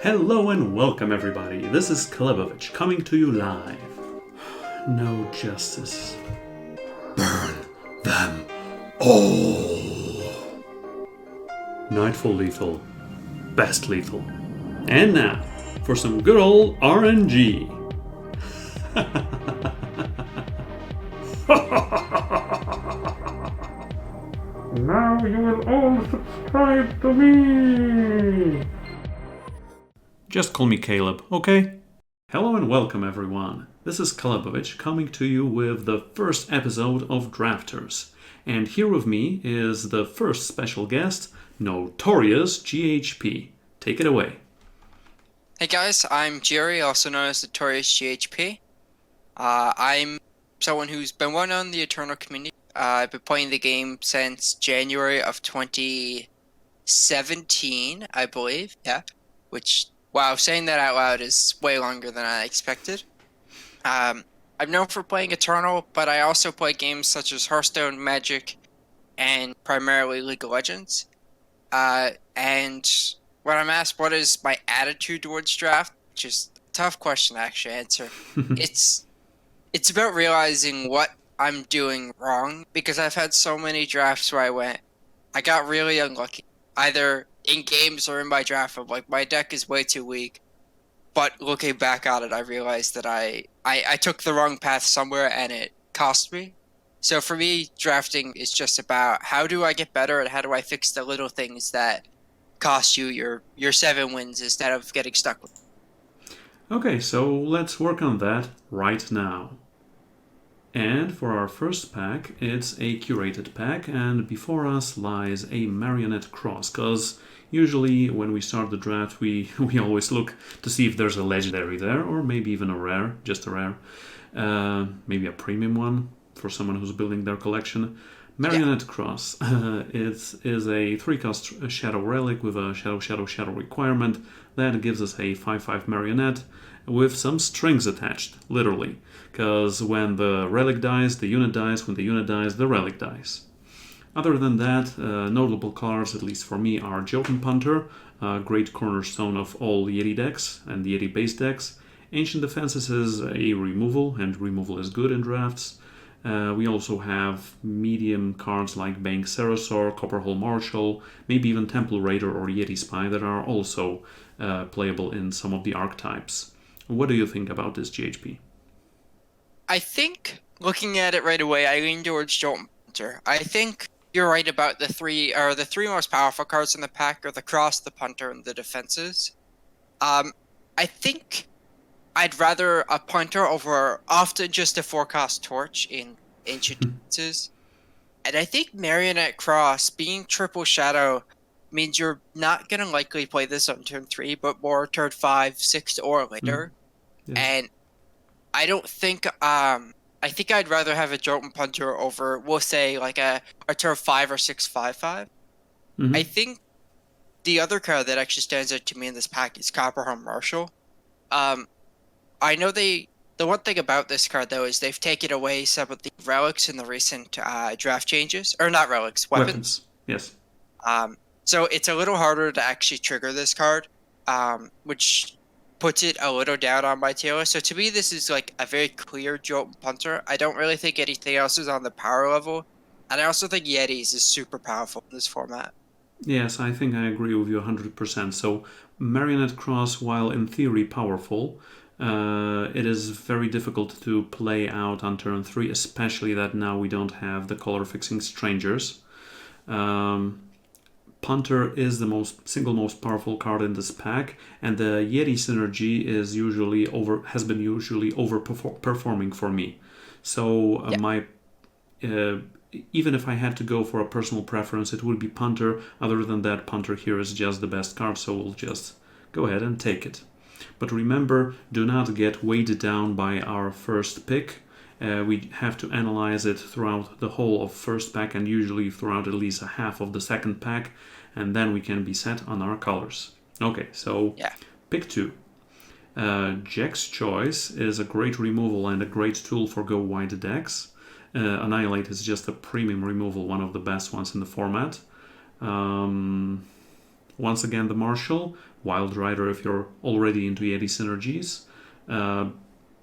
Hello and welcome everybody, this is Calebovitsch coming to you live. No justice. Burn them all. Nightfall lethal. Best lethal. And now, for some good old RNG. Now you will all subscribe to me! Just call me Caleb, okay? Hello and welcome everyone. This is Calebovitsch coming to you with the first episode of Drafters. And here with me is the first special guest, NotoriousGHP. Take it away. Hey guys, I'm Jerry, also known as NotoriousGHP. I'm someone who's been working on the Eternal community. I've been playing the game since January of 2017, I believe. Yeah, which, wow, saying that out loud is way longer than I expected. I'm known for playing Eternal, but I also play games such as Hearthstone, Magic, and primarily League of Legends. And when I'm asked what is my attitude towards draft, which is a tough question to actually answer, it's about realizing what I'm doing wrong, because I've had so many drafts where I got really unlucky, either in games or in my draft. I'm like, my deck is way too weak. But looking back at it, I realized that I took the wrong path somewhere and it cost me. So for me, drafting is just about how do I get better and how do I fix the little things that cost you your 7 wins instead of getting stuck with. Okay, so let's work on that right now. And for our first pack, it's a curated pack, and before us lies a Marionette Cross, because usually when we start the draft we always look to see if there's a legendary there, or maybe even a rare, just a rare, maybe a premium one for someone who's building their collection. Marionette Cross, it is a 3-cost Shadow Relic with a Shadow requirement that gives us a 5/5 Marionette with some strings attached, literally, because when the relic dies, the unit dies, when the unit dies, the relic dies. Other than that, notable cards, at least for me, are Jotun Punter, a great cornerstone of all Yeti decks and the Yeti base decks. Ancient Defenses is a removal, and removal is good in drafts. We also have medium cards like Bank Ceresaur, Copperhole Marshal, maybe even Temple Raider or Yeti Spy that are also playable in some of the archetypes. What do you think about this, GHP? I think, looking at it right away, I lean towards Jolton Punter. I think you're right about the three most powerful cards in the pack are the Cross, the Punter, and the Defenses. I think I'd rather a Punter over often just a 4-cost Torch in Ancient Defenses. And I think Marionette Cross, being triple Shadow, means you're not going to likely play this on turn 3, but more turn 5, 6, or later. Yes. And I don't think, I think I'd rather have a Jotun Punter over, we'll say, like a turn 5 or 6 5/5. I think the other card that actually stands out to me in this pack is Copperhole Marshal. I know the one thing about this card, though, is they've taken away some of the relics in the recent draft changes. Or not relics, weapons. Yes. So it's a little harder to actually trigger this card, which puts it a little down on my tier list. So to me, this is like a very clear Jolton Punter. I don't really think anything else is on the power level. And I also think Yetis is super powerful in this format. Yes, I think I agree with you 100%. So Marionette Cross, while in theory powerful, it is very difficult to play out on turn 3, especially that now we don't have the color-fixing strangers. Punter is the single most powerful card in this pack, and the Yeti synergy has been usually overperforming for me. So even if I had to go for a personal preference, it would be Punter. Other than that, Punter here is just the best card, so we'll just go ahead and take it. But remember, do not get weighed down by our first pick. We have to analyze it throughout the whole of first pack and usually throughout at least a half of the second pack, and then we can be set on our colors. Okay, so pick 2. Jack's Choice is a great removal and a great tool for go wide decks. Annihilate is just a premium removal, one of the best ones in the format. once again the Marshal, Wild Rider if you're already into Yeti synergies.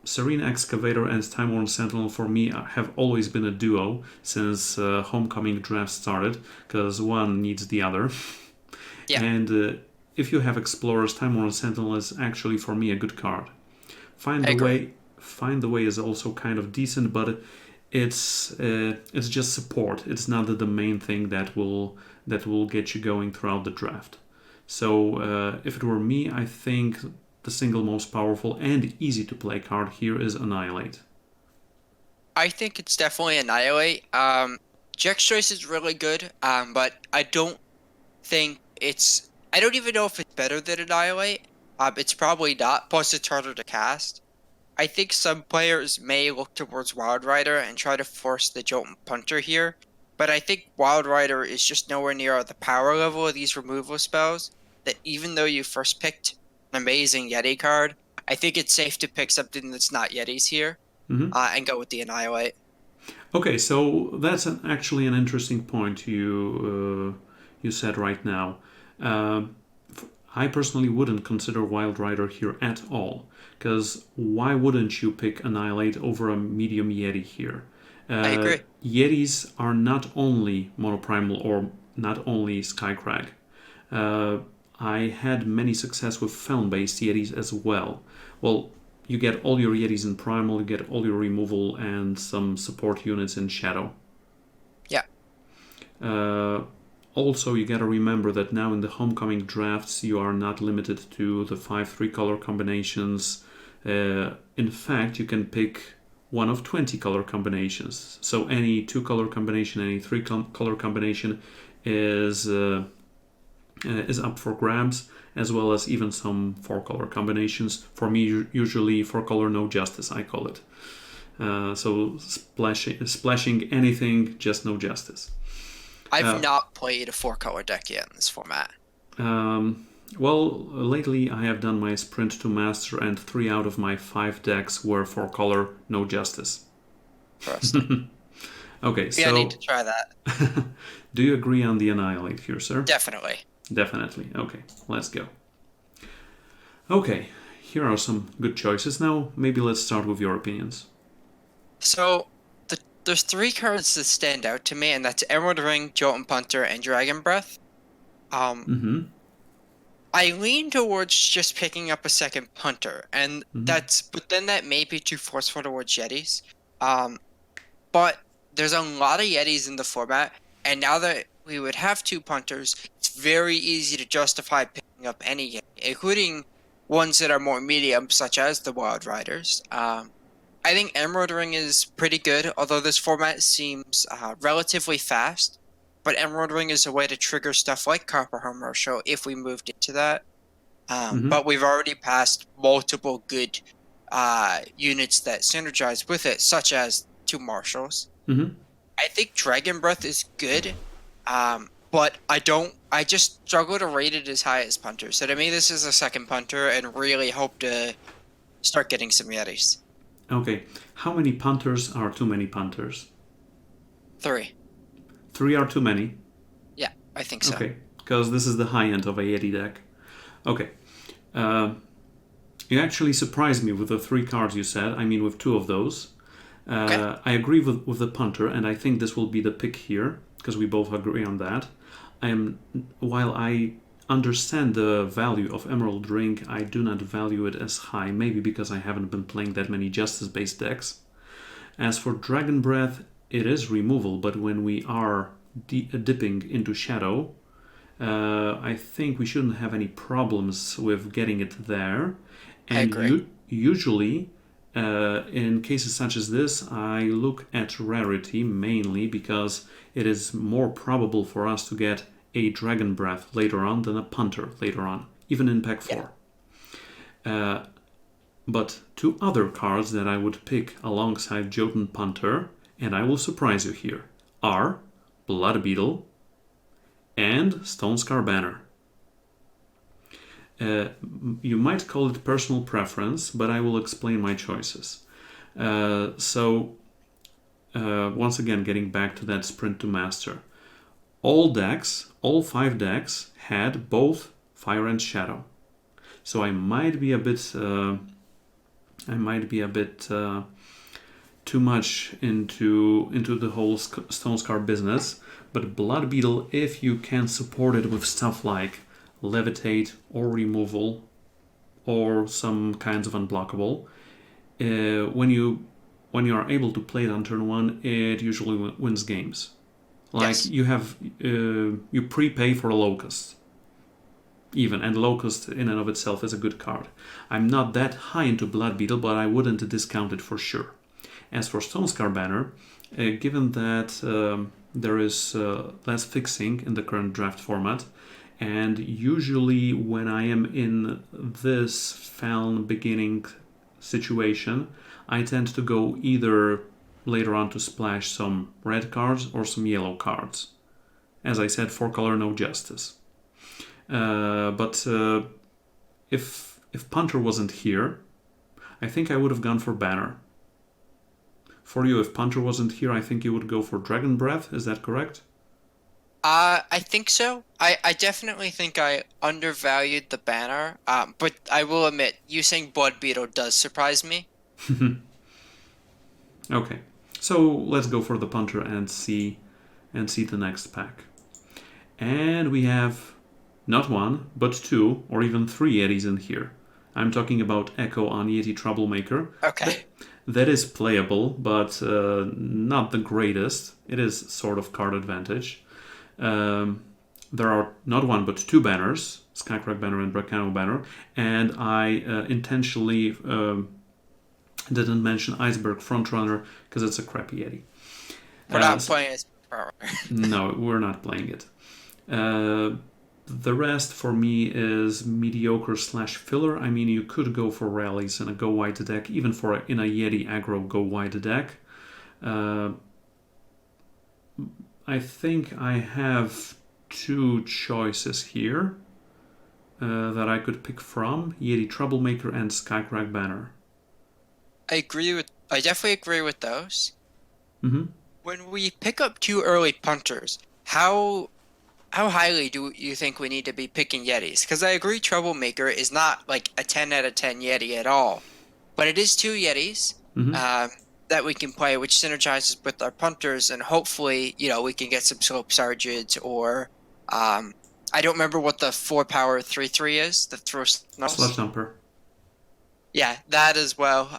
Serene Excavator and Time-Worn Sentinel for me have always been a duo since Homecoming draft started, because one needs the other. Yeah. And if you have Explorers, Time-Worn Sentinel is actually for me a good card. Find the Way is also kind of decent, but it's just support. It's not the main thing that will get you going throughout the draft. So if it were me, I think the single most powerful and easy to play card here is Annihilate. I think it's definitely Annihilate. Jack's Choice is really good, but I don't think it's... I don't even know if it's better than Annihilate. It's probably not, plus it's harder to cast. I think some players may look towards Wild Rider and try to force the Jolt and Punter here, but I think Wild Rider is just nowhere near the power level of these removal spells, that even though you first picked an amazing Yeti card, I think it's safe to pick something that's not Yetis here, and go with the Annihilate. Okay, so that's actually an interesting point you said right now. I personally wouldn't consider Wild Rider here at all, because why wouldn't you pick Annihilate over a medium Yeti here? I agree. Yetis are not only monoprimal or not only Skycrag. I had many success with Feln-based Yetis as well. Well, you get all your Yetis in Primal, you get all your removal and some support units in Shadow. Yeah. Also, you gotta remember that now in the Homecoming drafts, you are not limited to the 5 3-color combinations. In fact, you can pick one of 20 color combinations. So any 2-color combination, any 3-color combination is up for grabs, as well as even some 4-color combinations. For me, usually 4-color no justice, I call it. So splashing anything, just no justice. I've not played a 4-color deck yet in this format. Well, lately I have done my Sprint to Master, and 3 out of my 5 decks were 4-color no justice. Interesting. Okay, Yeah, so... I need to try that. Do you agree on the Annihilate here, sir? Definitely. Definitely. Okay, let's go. Okay, here are some good choices. Now, maybe let's start with your opinions. So, there's 3 cards that stand out to me, and that's Emerald Ring, Jolt and Punter, and Dragon Breath. I lean towards just picking up a second Punter, and but then that may be too forceful towards Yetis. But there's a lot of Yetis in the format, and now that we would have 2 Punters, it's very easy to justify picking up any Yeti, including ones that are more medium, such as the Wild Riders. I think Emerald Ring is pretty good, although this format seems relatively fast. But Emerald Ring is a way to trigger stuff like Copper Home Marshal if we moved into that. But we've already passed multiple good units that synergize with it, such as 2 Marshals. I think Dragon Breath is good, but I just struggle to rate it as high as Punter. So to me, this is a second Punter, and really hope to start getting some Yetis. Okay, how many Punters are too many Punters? 3. 3 are too many? Yeah, I think so. Okay, because this is the high end of a Yeti deck. Okay. You actually surprised me with the 3 cards you said. I mean, with 2 of those. Okay. I agree with the Punter, and I think this will be the pick here, because we both agree on that. While I understand the value of Emerald Ring, I do not value it as high, maybe because I haven't been playing that many Justice-based decks. As for Dragon Breath, it is removal, but when we are dipping into Shadow, I think we shouldn't have any problems with getting it there. And I agree. Usually, in cases such as this, I look at rarity mainly because it is more probable for us to get a Dragon Breath later on than a Punter later on, even in Pack 4. Yeah. But 2 other cards that I would pick alongside Jotun Punter, and I will surprise you here, are Blood Beetle and Stonescar Banner. You might call it personal preference, but I will explain my choices. Once again, getting back to that Sprint to Master. all decks, all 5 decks, had both Fire and Shadow. So I might be a bit too much into the whole Stone Scar business. But Blood Beetle, if you can support it with stuff like Levitate or Removal or some kinds of Unblockable, when you are able to play it on turn 1, it usually wins games. Like Yes. you prepay for a Locust. Even, and Locust in and of itself is a good card. I'm not that high into Blood Beetle, but I wouldn't discount it for sure. As for Stone Scar Banner, given that there is less fixing in the current draft format, and usually when I am in this Faln beginning situation, I tend to go either later on to splash some red cards or some yellow cards. As I said, 4-color, no justice. But if Punter wasn't here, I think I would have gone for Banner. For you, if Punter wasn't here, I think you would go for Dragon Breath. Is that correct? I think so. I definitely think I undervalued the banner. But I will admit, you saying Blood Beetle does surprise me. Okay, so let's go for the Punter and see the next pack. And we have not 1, but 2, or even 3 Yetis in here. I'm talking about Echo on Yeti Troublemaker. Okay. That is playable, but not the greatest. It is sort of card advantage. There are not 1, but 2 banners, Skycrack Banner and Bracano Banner, and I intentionally didn't mention Iceberg Frontrunner because it's a crappy Yeti. We're not playing it. No, we're not playing it. The rest for me is mediocre / filler. I mean, you could go for rallies in a go wide deck, even in a Yeti aggro go wide deck. I think I have 2 choices here that I could pick from: Yeti Troublemaker and Skycrack Banner. I definitely agree with those. Mm-hmm. When we pick up 2 early punters, how highly do you think we need to be picking Yetis? Because I agree Troublemaker is not like a 10 out of 10 Yeti at all. But it is 2 Yetis that we can play, which synergizes with our punters, and hopefully, we can get some Slope Sergeant or... I don't remember what the 4-power 3/3 is, the throw snuffs. Slush Dumper. Yeah, that as well.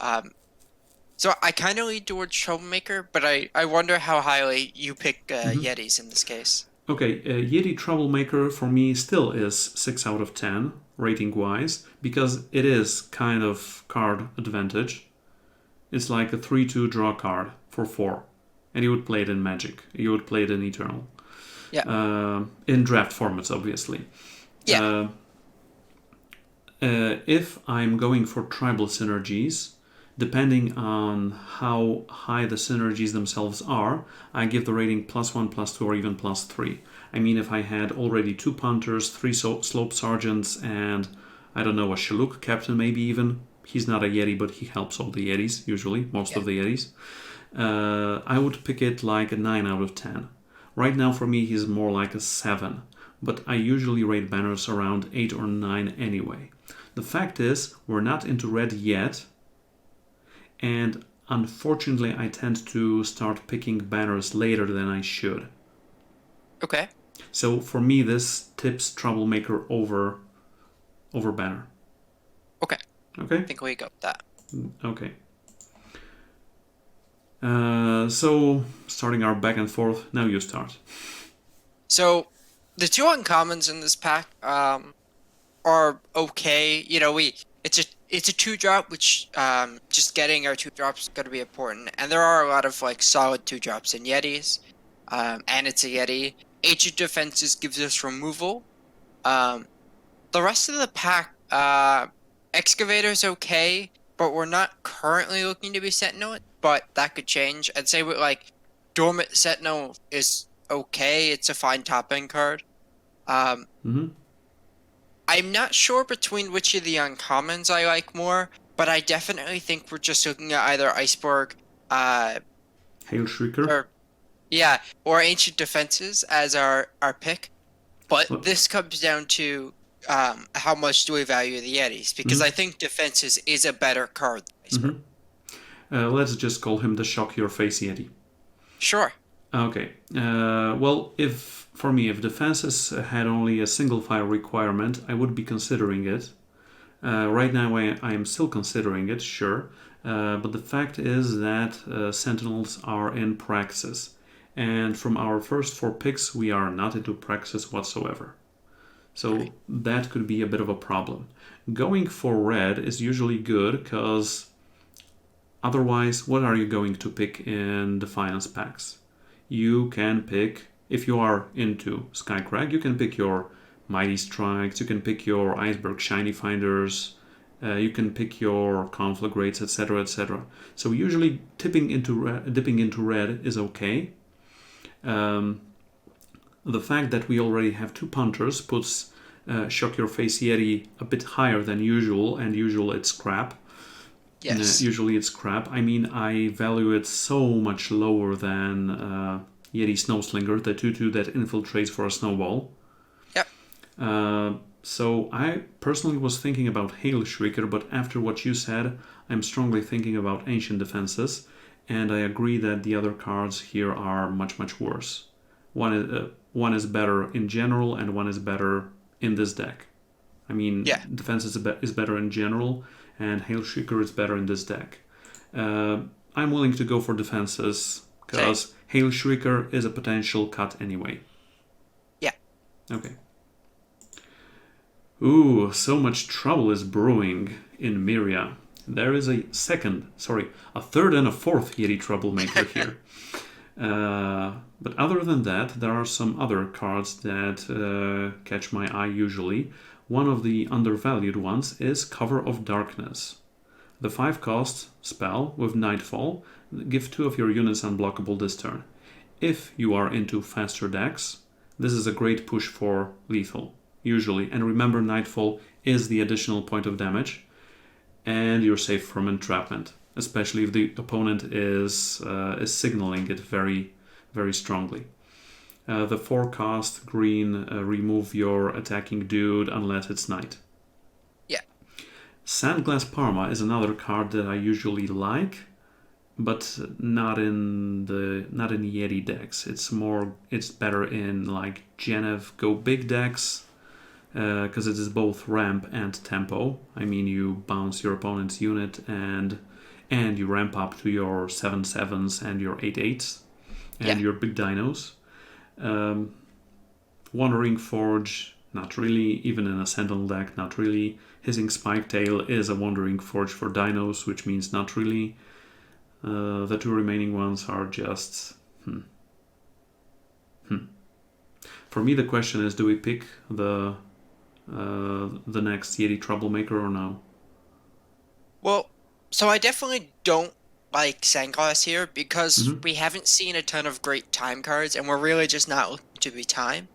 So I kind of lead towards Troublemaker, but I wonder how highly you pick Yetis in this case. Okay, Yeti Troublemaker for me still is 6 out of 10 rating-wise, because it is kind of card advantage. It's like a 3/2 draw card for 4, and you would play it in Magic. You would play it in Eternal. Yeah. In draft formats, obviously. Yeah. If I'm going for tribal synergies, depending on how high the synergies themselves are, I give the rating +1, +2, or even +3. I mean, if I had already 2 punters, 3 slope sergeants, and I don't know, a Shalouk captain maybe even. He's not a Yeti, but he helps all the Yetis, usually, most of the Yetis. I would pick it like a 9 out of 10. Right now, for me, he's more like a 7, but I usually rate banners around 8 or 9 anyway. The fact is, we're not into red yet, and unfortunately I tend to start picking banners later than I should. Okay. So for me this tips Troublemaker over banner. Okay. Okay? I think we go with that. Okay. So starting our back and forth, now you start. So the 2 uncommons in this pack are okay. It's a 2-drop, which just getting our 2-drops is going to be important. And there are a lot of like solid 2-drops in Yetis, and it's a Yeti. Ancient Defenses gives us removal. The rest of the pack, Excavator's okay, but we're not currently looking to be Sentinel, but that could change. I'd say with like Dormant Sentinel is okay. It's a fine top-end card. I'm not sure between which of the uncommons I like more, but I definitely think we're just looking at either Iceberg, Hail Shrieker. or Yeah, or Ancient Defenses as our pick. But Well, this comes down to how much do we value the Yetis? Because I think Defenses is a better card than Iceberg. let's just call him the Shock Your Face Yeti. Sure. Okay. Well, if for me, if defenses had only a single fire requirement, I would be considering it. Right now, I am still considering it, sure. But the fact is that Sentinels are in Praxis. And from our first 4 picks, we are not into Praxis whatsoever. So that could be a bit of a problem. Going for red is usually good because otherwise, what are you going to pick in Defiance packs? You can pick, if you are into Skycrag, you can pick your Mighty Strikes, you can pick your Iceberg Shiny Finders, you can pick your Conflagrates, etc., etc. So usually dipping into red is okay. The fact that we already have 2 punters puts Shock Your Face Yeti a bit higher than usual, and usually it's crap. Yes. Usually it's crap. I mean, I value it so much lower than Yeti Snowslinger, the 2/2 that infiltrates for a snowball. Yep. So I personally was thinking about Hail Shrieker, but after what you said, I'm strongly thinking about Ancient Defenses, and I agree that the other cards here are much, much worse. One is better in general, and one is better in this deck. I mean, Yeah. Defense is better in general, and Hail Shrieker is better in this deck. I'm willing to go for Defenses, because Hail Shrieker is a potential cut anyway. Yeah. Okay. Ooh, so much trouble is brewing in Myria. There is a third and a fourth Yeti troublemaker here. But other than that, there are some other cards that catch my eye usually. One of the undervalued ones is Cover of Darkness. The 5-cost spell with Nightfall, give 2 of your units unblockable this turn. If you are into faster decks, this is a great push for lethal, usually. And remember, Nightfall is the additional point of damage, and you're safe from entrapment, especially if the opponent is signaling it very, very strongly. The 4-cost green, remove your attacking dude unless it's night. Yeah. Sandglass Parma is another card that I usually like, but not in Yeti decks. It's better in like Genev Go Big decks, because it is both ramp and tempo. I mean, you bounce your opponent's unit and you ramp up to your 7/7s and your 8/8s and your big dinos. Wandering Forge, not really. Even in a Sentinel deck, not really. Hissing Spiketail is a Wandering Forge for dinos, which means not really. The 2 remaining ones are just... For me, the question is, do we pick the next Yeti Troublemaker or no? Well, so I definitely don't like Sandglass here because we haven't seen a ton of great time cards, and we're really just not looking to be time.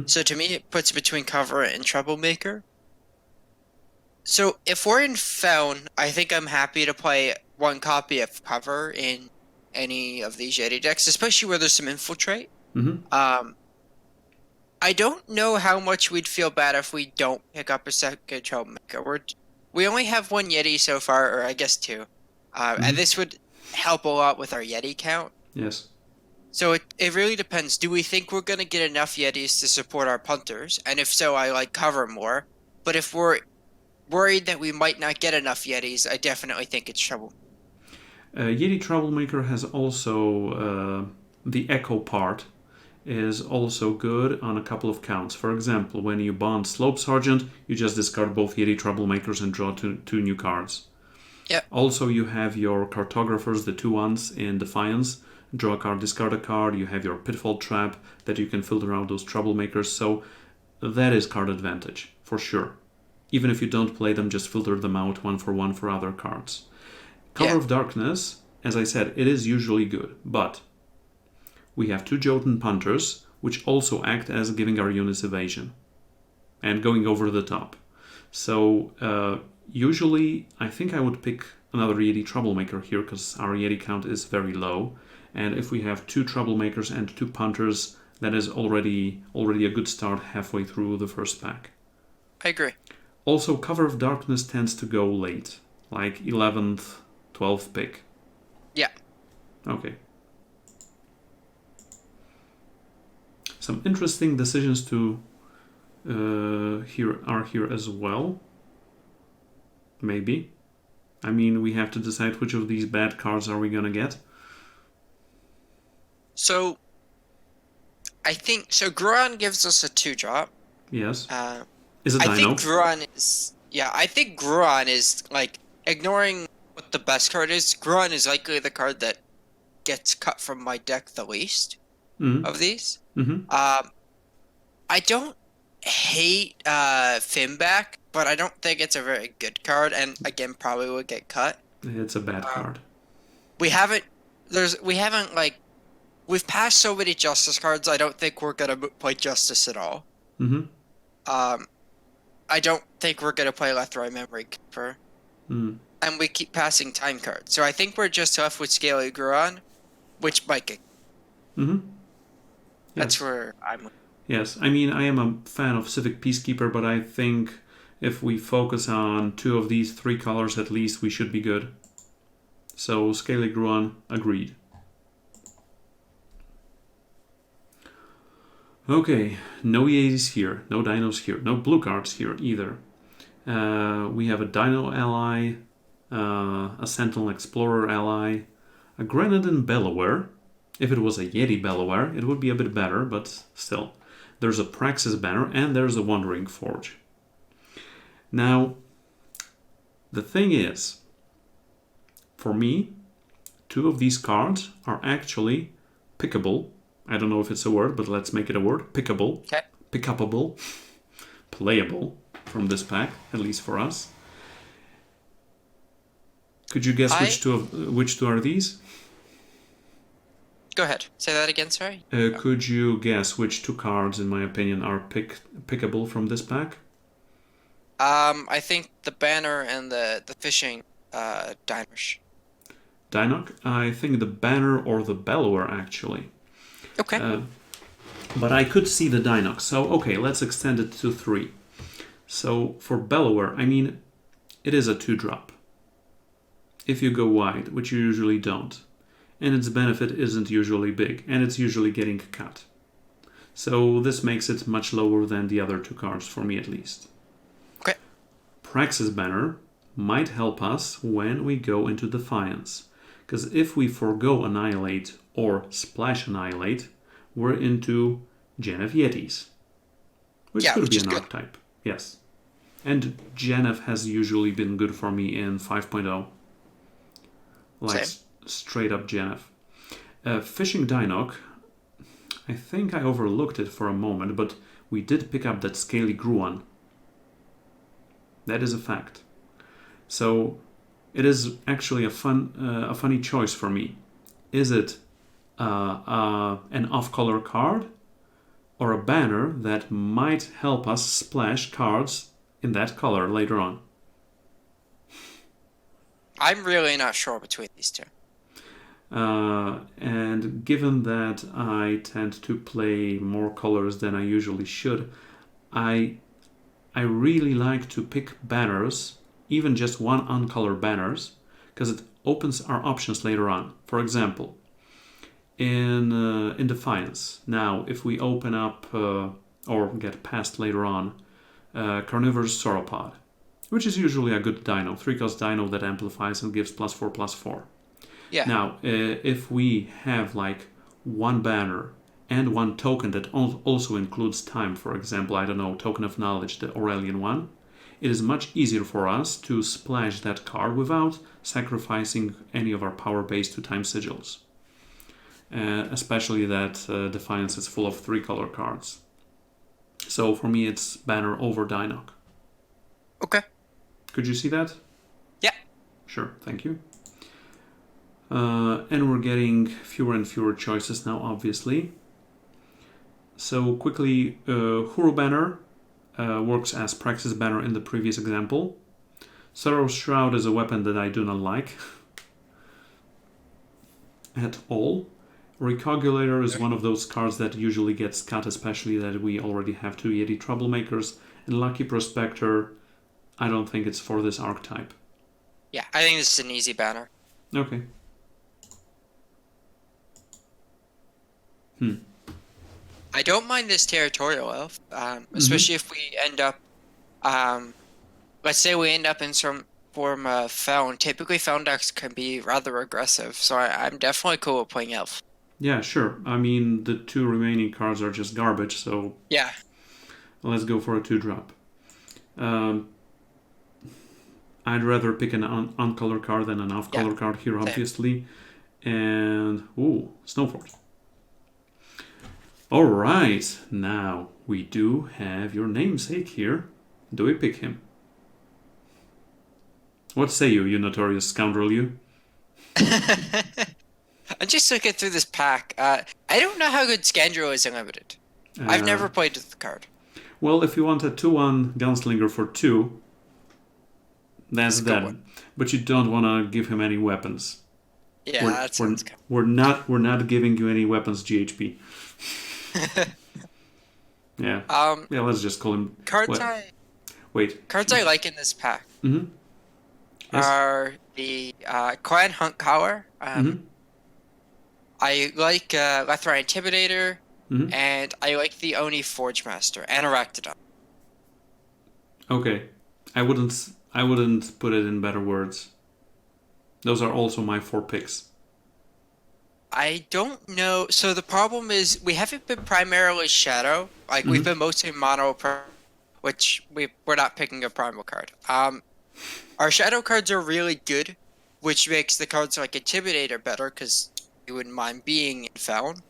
So to me, it puts between Cover and Troublemaker. So if we're in Feln, I think I'm happy to play 1 copy of Cover in any of these Yeti decks, especially where there's some Infiltrate. I don't know how much we'd feel bad if we don't pick up a second Troublemaker. We only have 1 Yeti so far, or I guess 2. And this would help a lot with our Yeti count. Yes. So it really depends. Do we think we're going to get enough Yetis to support our punters? And if so, I like Cover more. But if we're worried that we might not get enough Yetis, I definitely think it's trouble. Yeti Troublemaker has also... the Echo part is also good on a couple of counts. For example, when you bond Slope Sergeant, you just discard both Yeti Troublemakers and draw two new cards. Yep. Also, you have your Cartographers, the 2 ones in Defiance. Draw a card, discard a card. You have your Pitfall Trap that you can filter out those Troublemakers. So that is card advantage, for sure. Even if you don't play them, just filter them out 1 for other cards. Cover of Darkness, as I said, it is usually good, but we have 2 Jotun Punters, which also act as giving our units evasion and going over the top. So usually, I think I would pick another Yeti troublemaker here because our Yeti count is very low. And if we have 2 troublemakers and 2 punters, that is already a good start halfway through the first pack. I agree. Also, Cover of Darkness tends to go late, like 11th, 12th pick. Yeah. Okay. Some interesting decisions to here as well. Maybe. I mean, we have to decide which of these bad cards are we gonna get. So, I think Gruan gives us a 2-drop. Yes. Is it Dino? I think Gruan is... Yeah, I think Gruan is, like, ignoring what the best card is. Gruan is likely the card that gets cut from my deck the least of these. I don't hate Finback, but I don't think it's a very good card, and again, probably would get cut. It's a bad card. We've passed so many Justice cards, I don't think we're going to play Justice at all. I don't think we're going to play Lethrai Memory Keeper. And we keep passing time cards. So I think we're just left with Scaly Gruan, which might get... That's where I'm... Yes, I mean, I am a fan of Civic Peacekeeper, but I think if we focus on 2 of these 3 colors at least, we should be good. So, Scaly Gruan, agreed. Okay, no Yetis here, no Dinos here, no blue cards here either. We have a Dino ally, a Sentinel Explorer ally, a Grenadin Bellower. If it was a Yeti Bellower, it would be a bit better, but still. There's a Praxis Banner, and there's a Wandering Forge. Now, the thing is, for me, 2 of these cards are actually pickable. I don't know if it's a word, but let's make it a word. Pickable. Okay. Pickupable. Playable from this pack, at least for us. Could you guess which two are these? Go ahead. Say that again, sorry. Could you guess which 2 cards, in my opinion, are pickable from this pack? I think the Banner and the Fishing Diners. Dinoc? I think the Banner or the Bellower, actually. Okay. But I could see the Dinoc. So, okay, let's extend it to 3. So, for Bellower, I mean, it is a 2-drop. If you go wide, which you usually don't. And its benefit isn't usually big, and it's usually getting cut. So this makes it much lower than the other 2 cards, for me at least. Okay. Praxis Banner might help us when we go into Defiance, because if we forgo Annihilate or Splash Annihilate, we're into Genev Yetis, which could be an archetype. Yes. And Genev has usually been good for me in 5.0. Like straight up Genev. Fishing Dinoc, I think I overlooked it for a moment, but we did pick up that Scaly Gruan. That is a fact. So it is actually a funny choice for me. Is it an off-color card or a banner that might help us splash cards in that color later on? I'm really not sure between these 2. And given that I tend to play more colors than I usually should, I really like to pick banners, even just 1 uncolored banners, because it opens our options later on. For example, in Defiance, now if we open up or get past later on Carnivorous Sauropod, which is usually a good dino, 3-cost dino that amplifies and gives +4/+4. Yeah. Now, if we have like 1 banner and 1 token that also includes time, for example, I don't know, Token of Knowledge, the Aurelian one, it is much easier for us to splash that card without sacrificing any of our power base to time sigils. Especially that Defiance is full of 3-color cards. So for me, it's banner over Dinoc. Okay. Could you see that? Yeah. Sure, thank you. And we're getting fewer and fewer choices now, obviously. So quickly, Huru Banner works as Praxis Banner in the previous example. Sorrow's Shroud is a weapon that I do not like at all. Recogulator is one of those cards that usually gets cut, especially that we already have 2 Yeti Troublemakers. And Lucky Prospector, I don't think it's for this archetype. Yeah, I think this is an easy banner. Okay. I don't mind this Territorial Elf, especially if we end up, let's say we end up in some form of Feln. Typically, Feln decks can be rather aggressive, so I'm definitely cool with playing Elf. Yeah, sure. I mean, the 2 remaining cards are just garbage, so Yeah. let's go for a 2-drop. I'd rather pick an on-color card than an off-color card here, obviously. And, ooh, Snowfort. Alright, now we do have your namesake here. Do we pick him? What say you, you notorious scoundrel, you? I'm just looking through this pack. I don't know how good Scandro is Unlimited. I've never played with the card. Well, if you want a 2-1 Gunslinger for 2, that's that. But you don't want to give him any weapons. Yeah, that sounds good. We're not giving you any weapons, GHP. Yeah. Yeah, let's just call him. Cards Wait. I like in this pack Mm-hmm. Yes. are the Clan Hunt Collar. I like Lethrai Intimidator, and I like the Oni Forge Master and Arachnodon. Okay, I wouldn't put it in better words. Those are also my 4 picks. I don't know. So the problem is we haven't been primarily Shadow. Like we've been mostly Mono, which we're not picking a Primal card. Our Shadow cards are really good, which makes the cards like Intimidator better because you wouldn't mind being in Feln.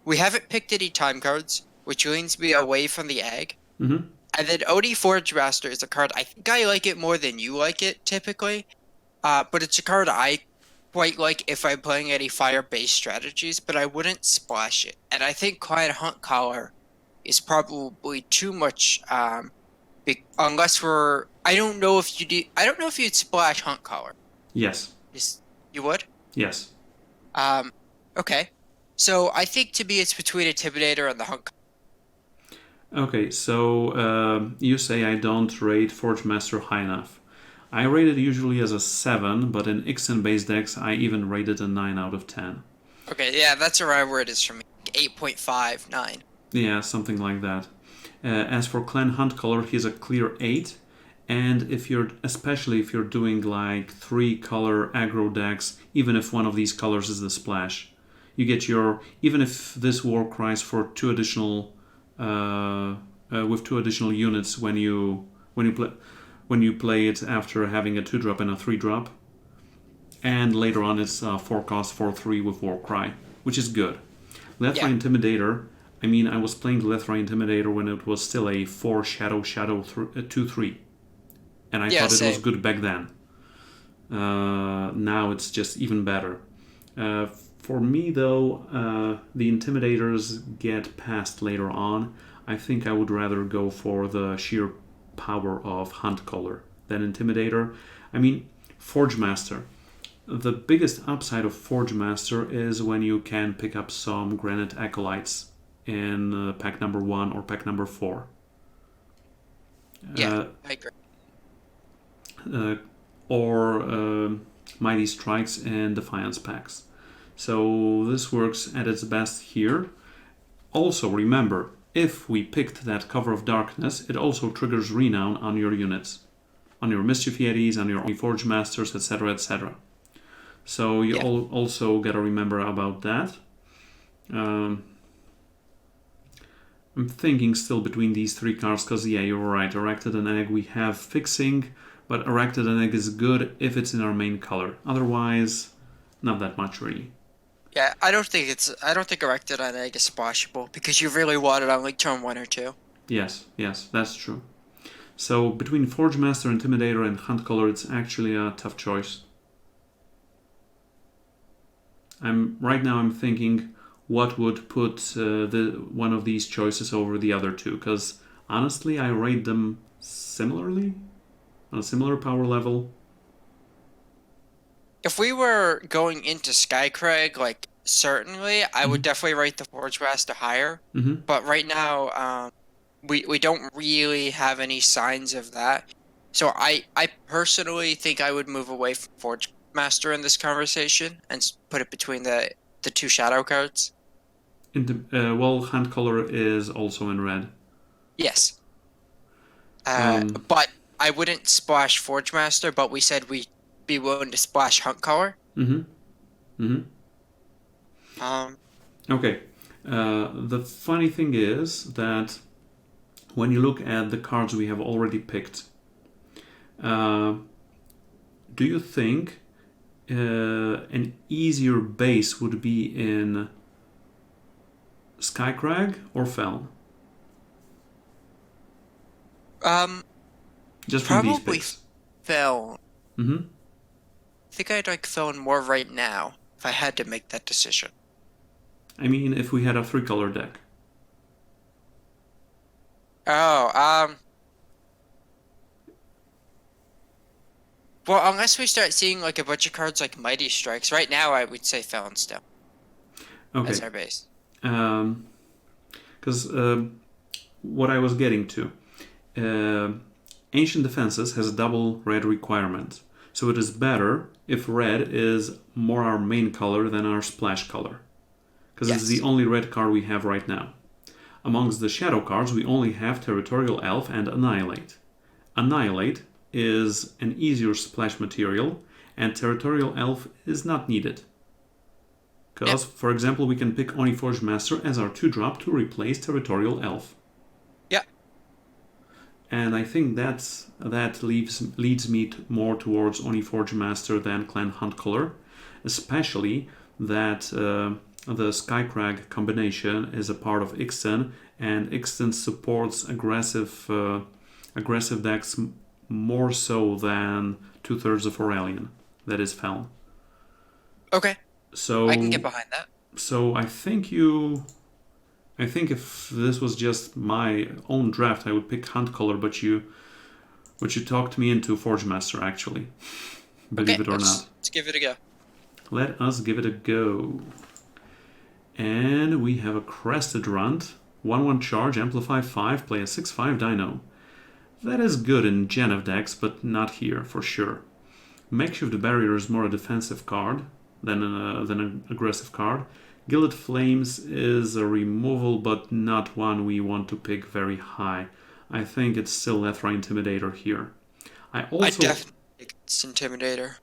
We haven't picked any time cards, which leans me away from the Egg. Mm-hmm. And then Oni Forge Master is a card, I think I like it more than you like it, typically. But it's a card I quite like if I'm playing any fire-based strategies, but I wouldn't splash it. And I think Clan Hunt Collar is probably too much, unless we're... I don't know if you'd splash Hunt Collar. Yes. You would? Yes. Okay. So I think to me it's between Intimidator and the Hunt Collar. Okay, so you say I don't rate Forge Master high enough. I rate it usually as a 7, but in Ixen-based decks, I even rate it a 9 out of 10. Okay, yeah, that's around where it is for me. 8.5, 9. Yeah, something like that. As for Clan Hunt Color, he's a clear 8. And especially if you're doing like 3-color aggro decks, even if one of these colors is the splash, you get even if this war cries for 2 additional with 2 additional units when you play it after having a 2-drop and a 3-drop, and later on it's 4-cost 4/3 with Warcry, which is good. Lethrai Intimidator. I mean, I was playing Lethrai Intimidator when it was still a 4 Shadow 2/3, and I thought it was good back then. Now it's just even better. For me, though, the Intimidators get passed later on. I think I would rather go for the sheer power of Hunt Collar than Intimidator. I mean, Forge Master. The biggest upside of Forge Master is when you can pick up some Granite Acolytes in pack number 1 or pack number 4. Yeah, I agree. Or Mighty Strikes and Defiance packs. So this works at its best here. Also remember, if we picked that Cover of Darkness, it also triggers Renown on your units. On your Mischief Yetis, on your Forge Masters, etc, etc. So you also gotta remember about that. I'm thinking still between these 3 cards, because yeah, you're right, Erected and Egg we have fixing, but Erected and Egg is good if it's in our main color. Otherwise, not that much really. Yeah, I don't think Erected on Egg is splashable because you really want it on like turn 1 or 2. Yes, that's true. So between Forge Master, Intimidator, and Hunt Color, it's actually a tough choice. Right now I'm thinking what would put one of these choices over the other 2, because honestly I rate them similarly. on a similar power level? If we were going into Skycrag, like, certainly, I would definitely rate the Forge Master higher. Mm-hmm. But right now, we don't really have any signs of that. So I personally think I would move away from Forge Master in this conversation and put it between the two shadow cards. Well, hand color is also in red. Yes. But I wouldn't splash Forge Master, but we said we'd be willing to splash Hunt Color. Okay. The funny thing is that when you look at the cards we have already picked, do you think an easier base would be in Skycrag or Feln? Just from these Probably picks. Feln. Mm-hmm. I think I'd like Feln more right now if I had to make that decision. I mean, if we had a 3-color deck. Oh, well, unless we start seeing like a bunch of cards like Mighty Strikes, right now I would say Felon still as our base. Because what I was getting to, Ancient Defenses has a double red requirement. So it is better if red is more our main color than our splash color. Because it's the only red card we have right now. Amongst the shadow cards, we only have Territorial Elf and Annihilate. Annihilate is an easier splash material, and Territorial Elf is not needed. Because, for example, we can pick Forge Master as our 2-drop to replace Territorial Elf. Yeah. And I think that leads me more towards Forge Master than Clan Hunt Color, especially that the Skycrag combination is a part of Ixten, and Ixten supports aggressive decks more so than 2/3 of Aurelion, that is Feln. Okay. So I can get behind that. So I think if this was just my own draft, I would pick Hunt Color, but you talked me into Forge Master, actually. Believe it or not. Let's give it a go. Let us give it a go. And we have a Crested Runt, 1/1 charge, amplify 5, play a 6/5 dino. That is good in Genev decks, but not here for sure. Makeshift Barrier is more a defensive card than an aggressive card. Gilded Flames is a removal, but not one we want to pick very high. I think it's still Lethra Intimidator here. I definitely think it's Intimidator.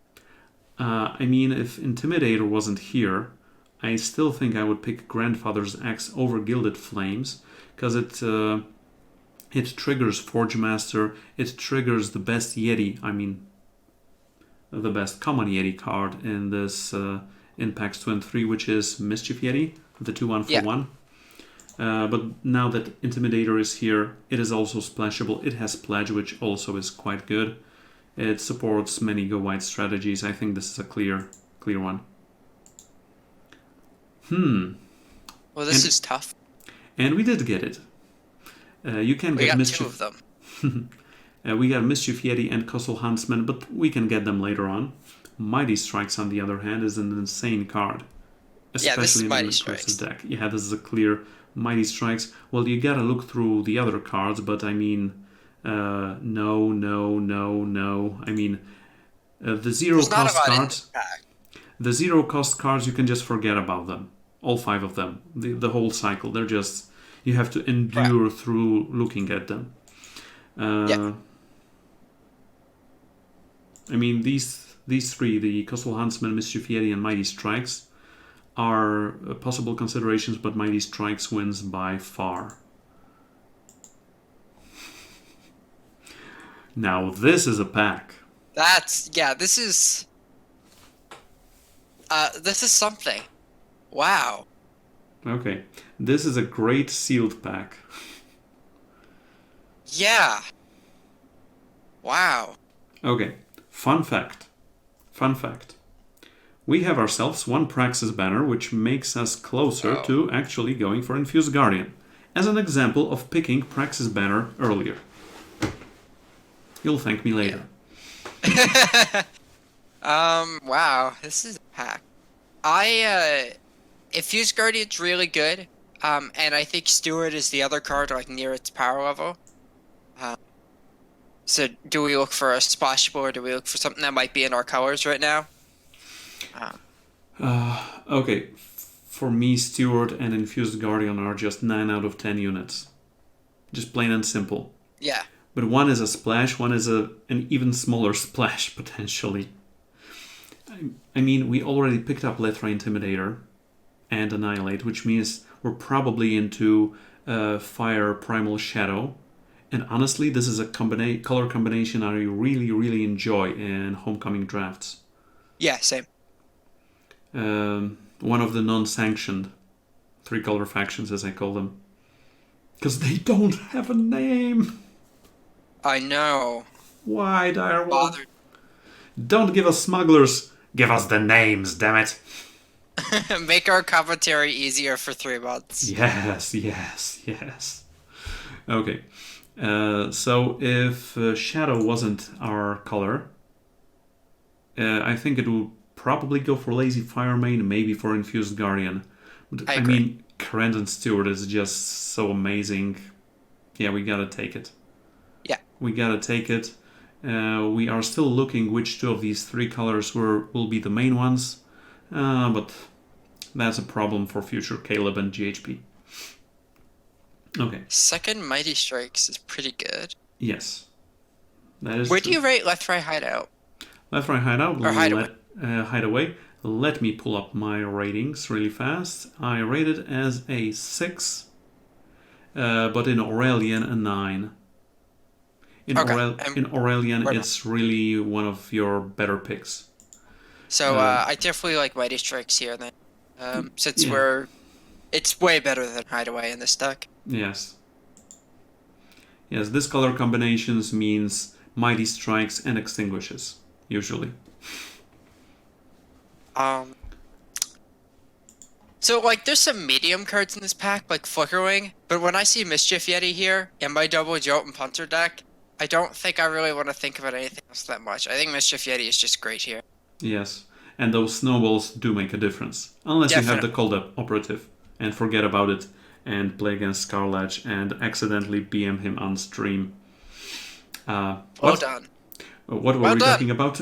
I mean, if Intimidator wasn't here, I still think I would pick Grandfather's Axe over Gilded Flames, because it triggers Forge Master, it triggers the best Yeti, I mean, the best common Yeti card in this in packs 2 and 3, which is Mischief Yeti, the 2/1 for 1. But now that Intimidator is here, it is also splashable. It has Pledge, which also is quite good. It supports many go-wide strategies. I think this is a clear one. Well, this is tough. And we did get it. You can get Mischief. We got 2 of them. We got Mischief Yeti and Coastal Huntsman, but we can get them later on. Mighty Strikes, on the other hand, is an insane card. Especially in the Necrosis deck. Yeah, this is a clear Mighty Strikes. Well, you gotta look through the other cards, but I mean, no. I mean, the zero-cost cards... The zero-cost cards, you can just forget about them. All 5 of them. The whole cycle. They're just... You have to endure through looking at them. I mean, these 3, the Coastal Huntsman, Mischief Yeti, and Mighty Strikes, are possible considerations, but Mighty Strikes wins by far. Now, this is a pack. This is something. Wow. Okay, this is a great sealed pack. Yeah. Wow. Okay, fun fact. We have ourselves one Praxis banner, which makes us closer to actually going for Infused Guardian, as an example of picking Praxis banner earlier. You'll thank me later. Wow, this is a pack. Infused Guardian's really good. And I think Steward is the other card, like, near its power level. So do we look for a splashable, or do we look for something that might be in our colors right now? Okay, for me, Steward and Infused Guardian are just 9 out of 10 units. Just plain and simple. Yeah. But one is a splash, one is an even smaller splash, potentially. I mean, we already picked up Lethra Intimidator and Annihilate, which means we're probably into Fire Primal Shadow. And honestly, this is a color combination I really, really enjoy in Homecoming drafts. Yeah, same. One of the non-sanctioned 3-color factions, as I call them. Because they don't have a name. I know. Why, Direwolf? Bothered. Don't give us smugglers. Give us the names, damn it. Make our commentary easier for 3 months. Yes, yes, yes. Okay. So if Shadow wasn't our color, I think it would probably go for Lazy Fire Main, maybe for Infused Guardian. But I mean, Corendon Steward is just so amazing. Yeah, we gotta take it. Yeah. We gotta take it. We are still looking which 2 of these 3 colors will be the main ones. But that's a problem for future Caleb and GHP. Okay. Second Mighty Strikes is pretty good. Yes. That is Where true. do you rate Lethrai Hideout? Lethrai Hideout. Or Hideaway. Hideaway. Let me pull up my ratings really fast. I rate it as a 6, but in Aurelian a 9. In Aurelian, it's really one of your better picks. So I definitely like Mighty Strikes here then. Since it's way better than Hideaway in this deck. Yes. Yes, this color combinations means Mighty Strikes and Extinguishes, usually. So, like, there's some medium cards in this pack, like Flickerwing, but when I see Mischief Yeti here in my Double Jolt and Punter deck, I don't think I really want to think about anything else that much. I think Mischief Yeti is just great here. Yes, and those snowballs do make a difference. Unless you have the Cold Operative and forget about it and play against Scarlatch and accidentally BM him on stream. Well done. What were we talking about?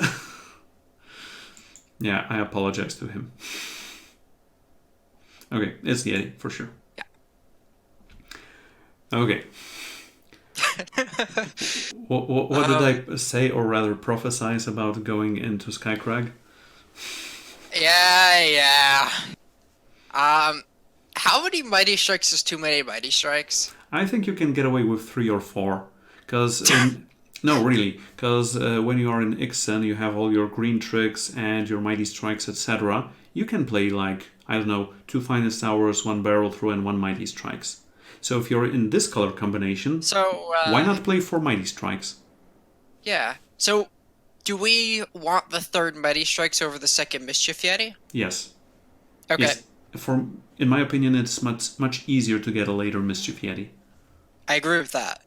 Yeah, I apologize to him. Okay, it's Yeti, for sure. Yeah. Okay. What did I say, or rather prophesize about going into Skycrag? Yeah. How many Mighty Strikes is too many Mighty Strikes? I think you can get away with 3 or 4. Because... No, really, because when you are in Ixen, you have all your green tricks and your Mighty Strikes, etc. You can play, like, I don't know, 2 Finest Hours, 1 Barrel Through, and 1 Mighty Strikes. So if you're in this color combination, why not play 4 Mighty Strikes? Yeah. So, do we want the 3rd Mighty Strikes over the 2nd Mischief Yeti? Yes. Okay. Yes. In my opinion, it's much easier to get a later Mischief Yeti. I agree with that.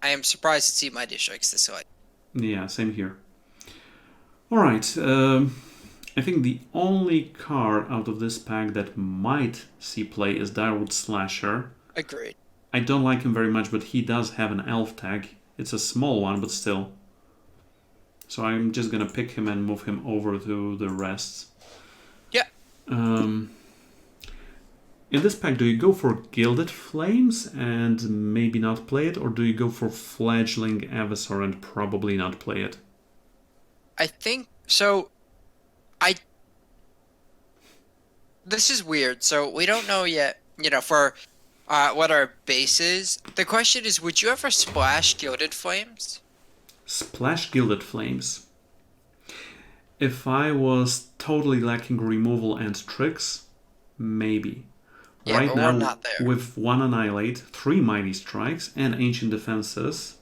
I am surprised to see Mighty Strikes this way. Yeah, same here. Alright, I think the only card out of this pack that might see play is Direwolf Slasher. Agreed. I don't like him very much, but he does have an elf tag. It's a small one, but still. So I'm just gonna pick him and move him over to the rest. Yeah. In this pack, do you go for Gilded Flames and maybe not play it? Or do you go for Fledgling Avasor and probably not play it? I think... So... This is weird. So we don't know yet, for what our base is. The question is, would you ever splash Gilded Flames? Splash Gilded Flames. If I was totally lacking removal and tricks, maybe. Yeah, right but now, we're not there. with 1 Annihilate, 3 Mighty Strikes, and Ancient Defenses,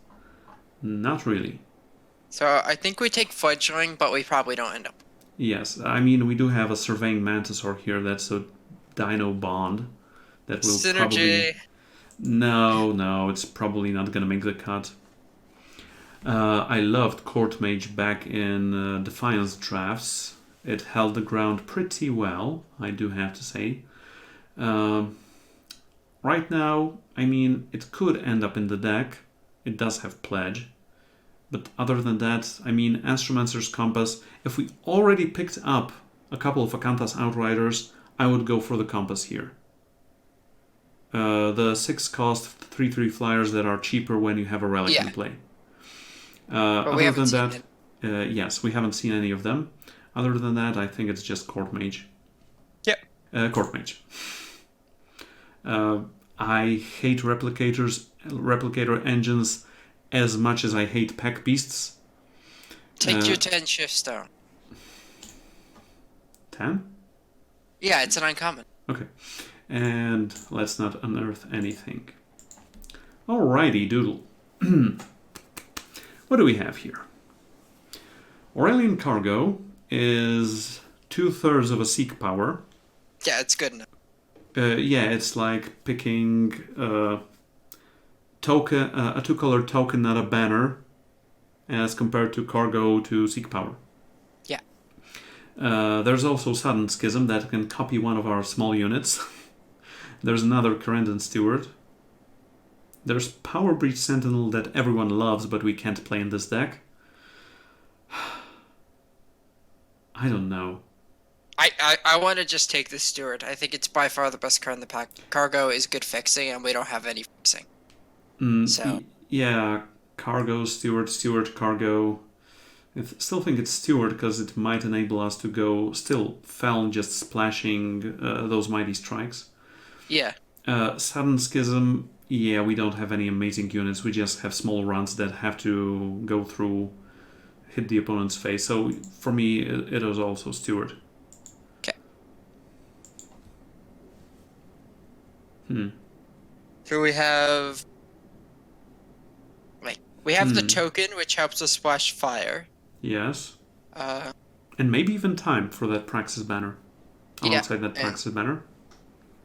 not really. So I think we take Fledgling, but we probably don't end up. Yes, I mean, we do have a Surveying Mantisaur here that's a Dino Bond. That will Synergy. probably... No, it's probably not going to make the cut. I loved Court Mage back in Defiance drafts. It held the ground pretty well, I do have to say. Right now, I mean, it could end up in the deck. It does have Pledge. But other than that, I mean, Astromancer's Compass, if we already picked up a couple of Akantas Outriders, I would go for the Compass here. The 6-cost 3/3 flyers that are cheaper when you have a relic in play. But we haven't seen it. Yes, we haven't seen any of them. Other than that, I think it's just Court Mage. Yep. Court Mage. I hate replicator engines as much as I hate pack beasts. Take your 10 shifts down. 10? Yeah, it's an uncommon. Okay. And let's not unearth anything. Alrighty, doodle. What do we have here? Aurelian Cargo is 2/3 of a Seek power. Yeah, it's good enough. Yeah, it's like picking a 2-color token, not a banner, as compared to Cargo to Seek power. Yeah. There's also Sudden Schism that can copy one of our small units. There's another Corendon Steward. There's Power Breach Sentinel that everyone loves, but we can't play in this deck. I don't know. I want to just take this Steward. I think it's by far the best card in the pack. Cargo is good fixing, and we don't have any fixing. So yeah, Cargo, Steward, Cargo. I still think it's Steward because it might enable us to go still Feln, just splashing those Mighty Strikes. Yeah. Sudden Schism, yeah, we don't have any amazing units. We just have small runs that have to go through, hit the opponent's face. So for me, it is also Steward. Okay. So we have... the token, which helps us splash fire. Yes. And maybe even time for that Praxis banner. Alongside that Praxis banner.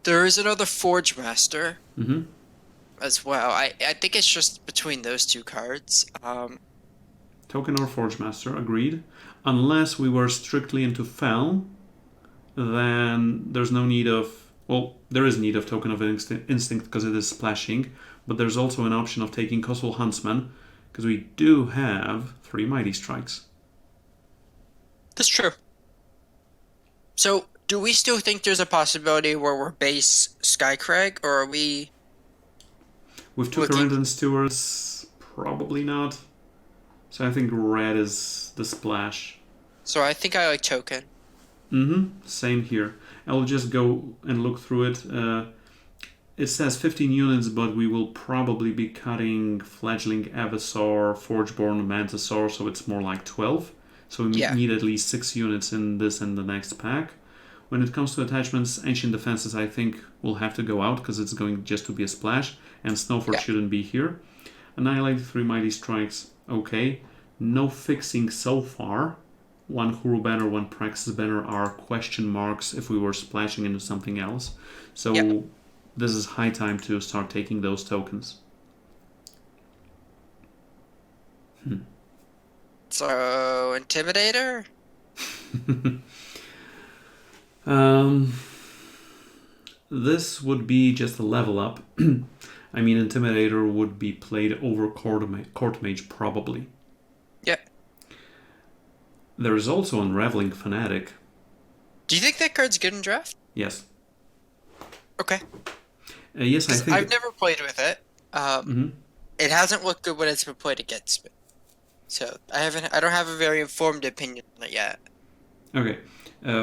There is another Forge Master Mm-hmm. as well. I think it's just between those two cards. Token or Forge Master, agreed. Unless we were strictly into Fel, then there's no need of... Well, there is need of Token of Instinct because it is splashing, but there's also an option of taking Coastal Huntsman, because we do have 3 Mighty Strikes. That's true. So, do we still think there's a possibility where we're base Skycrag, or are we... With 2 Corendon Stewards, probably not. So I think red is the splash. So I think I like token. Same here. I'll just go and look through it. It says 15 units, but we will probably be cutting Fledgling Avisaur, Forgeborn Mantisaur, so it's more like 12. So we need at least 6 units in this and the next pack. When it comes to attachments, Ancient Defenses I think will have to go out because it's going just to be a splash, and Snowford shouldn't be here. Annihilate 3 Mighty Strikes, okay. No fixing so far. 1 Huru Banner, 1 Praxis Banner are question marks if we were splashing into something else. So this is high time to start taking those tokens. So, Intimidator? This would be just a level up. I mean, Intimidator would be played over Court Mage probably. Yeah. There is also Unraveling Fanatic. Do you think that card's good in draft? Yes. Okay. Yes, I think... I've never played with it. It hasn't looked good when it's been played against me. So, I don't have a very informed opinion on it yet. Okay.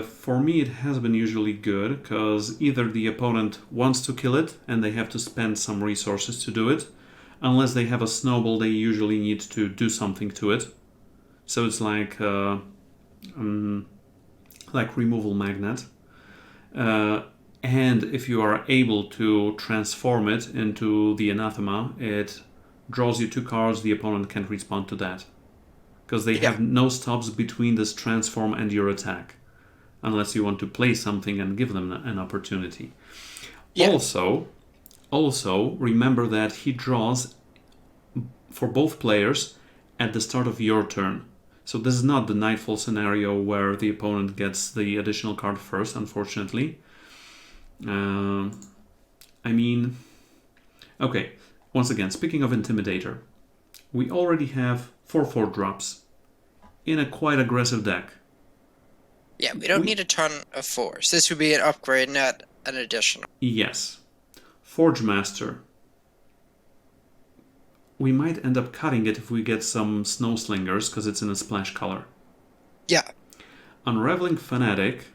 For me, it has been usually good, because either the opponent wants to kill it, and they have to spend some resources to do it. Unless they have a snowball, they usually need to do something to it. So it's like removal magnet. And if you are able to transform it into the Anathema, it draws you 2 cards, the opponent can't respond to that. Because they have no stops between this transform and your attack. Unless you want to play something and give them an opportunity. Yeah. Also, remember that he draws, for both players, at the start of your turn. So this is not the Nightfall scenario where the opponent gets the additional card first, unfortunately. I mean, okay, once again, speaking of Intimidator, we already have 4/4 drops in a quite aggressive deck. Yeah, we don't need a ton of 4s. This would be an upgrade, not an additional. Yes. Forge Master. We might end up cutting it if we get some Snow Slingers, because it's in a splash color. Yeah. Unraveling Fanatic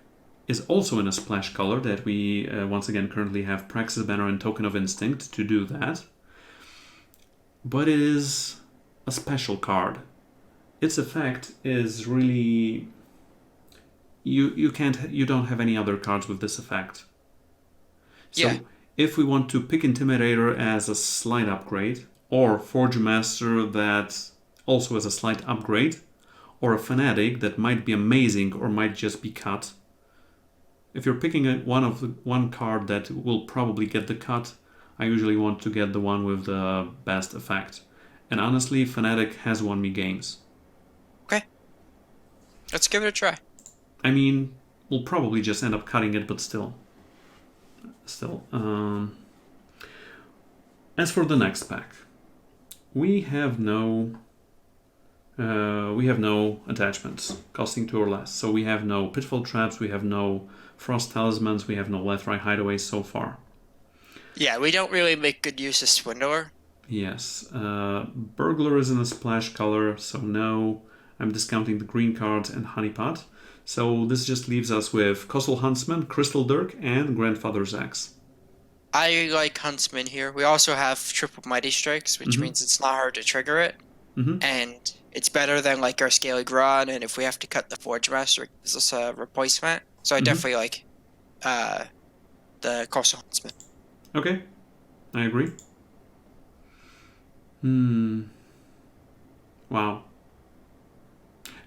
is also in a splash color that we, once again, currently have Praxis Banner and Token of Instinct to do that. But it is a special card. Its effect is really... You don't have any other cards with this effect. So if we want to pick Intimidator as a slight upgrade, or Forge Master that also has a slight upgrade, or a Fanatic that might be amazing or might just be cut. If you're picking one card that will probably get the cut, I usually want to get the one with the best effect. And honestly, Fanatic has won me games. Okay. Let's give it a try. I mean, we'll probably just end up cutting it, but still. As for the next pack, we have no attachments costing 2 or less. So we have no Pitfall Traps, we have no Frost Talismans, we have no Left-Right Hideaways so far. Yeah, we don't really make good use of Swindler. Yes. Burglar is in a splash color, so no. I'm discounting the green cards and Honeypot. So this just leaves us with Coastal Huntsman, Crystal Dirk, and Grandfather's Axe. I like Huntsman here. We also have Triple Mighty Strikes, which means it's not hard to trigger it. And it's better than like our Scaly Grodd, and if we have to cut the Forge Master, it gives us a replacement. So I definitely like the Coastal Huntsman. Okay, I agree. Wow.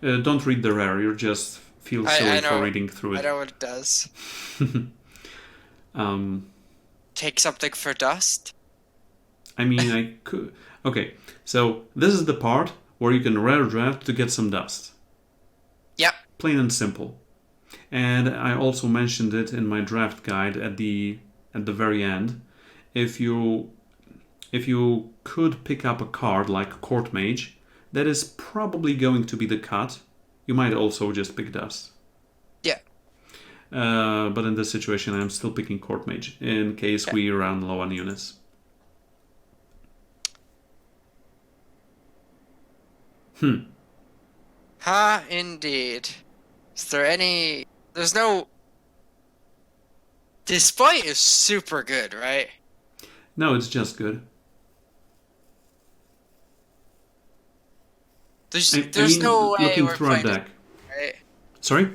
Don't read the rare, you just feel silly for reading through it. I know what it does. Take something for dust? I mean, I could... Okay, so this is the part where you can rare draft to get some dust. Yep. Plain and simple. And I also mentioned it in my draft guide at the very end. If you could pick up a card like Court Mage, that is probably going to be the cut. You might also just pick dust. Yeah. But in this situation, I'm still picking Court Mage in case we run low on units. Indeed. Is there any... There's no... Display is super good, right? No, it's just good. There's no way looking we're through our playing deck. right? Sorry?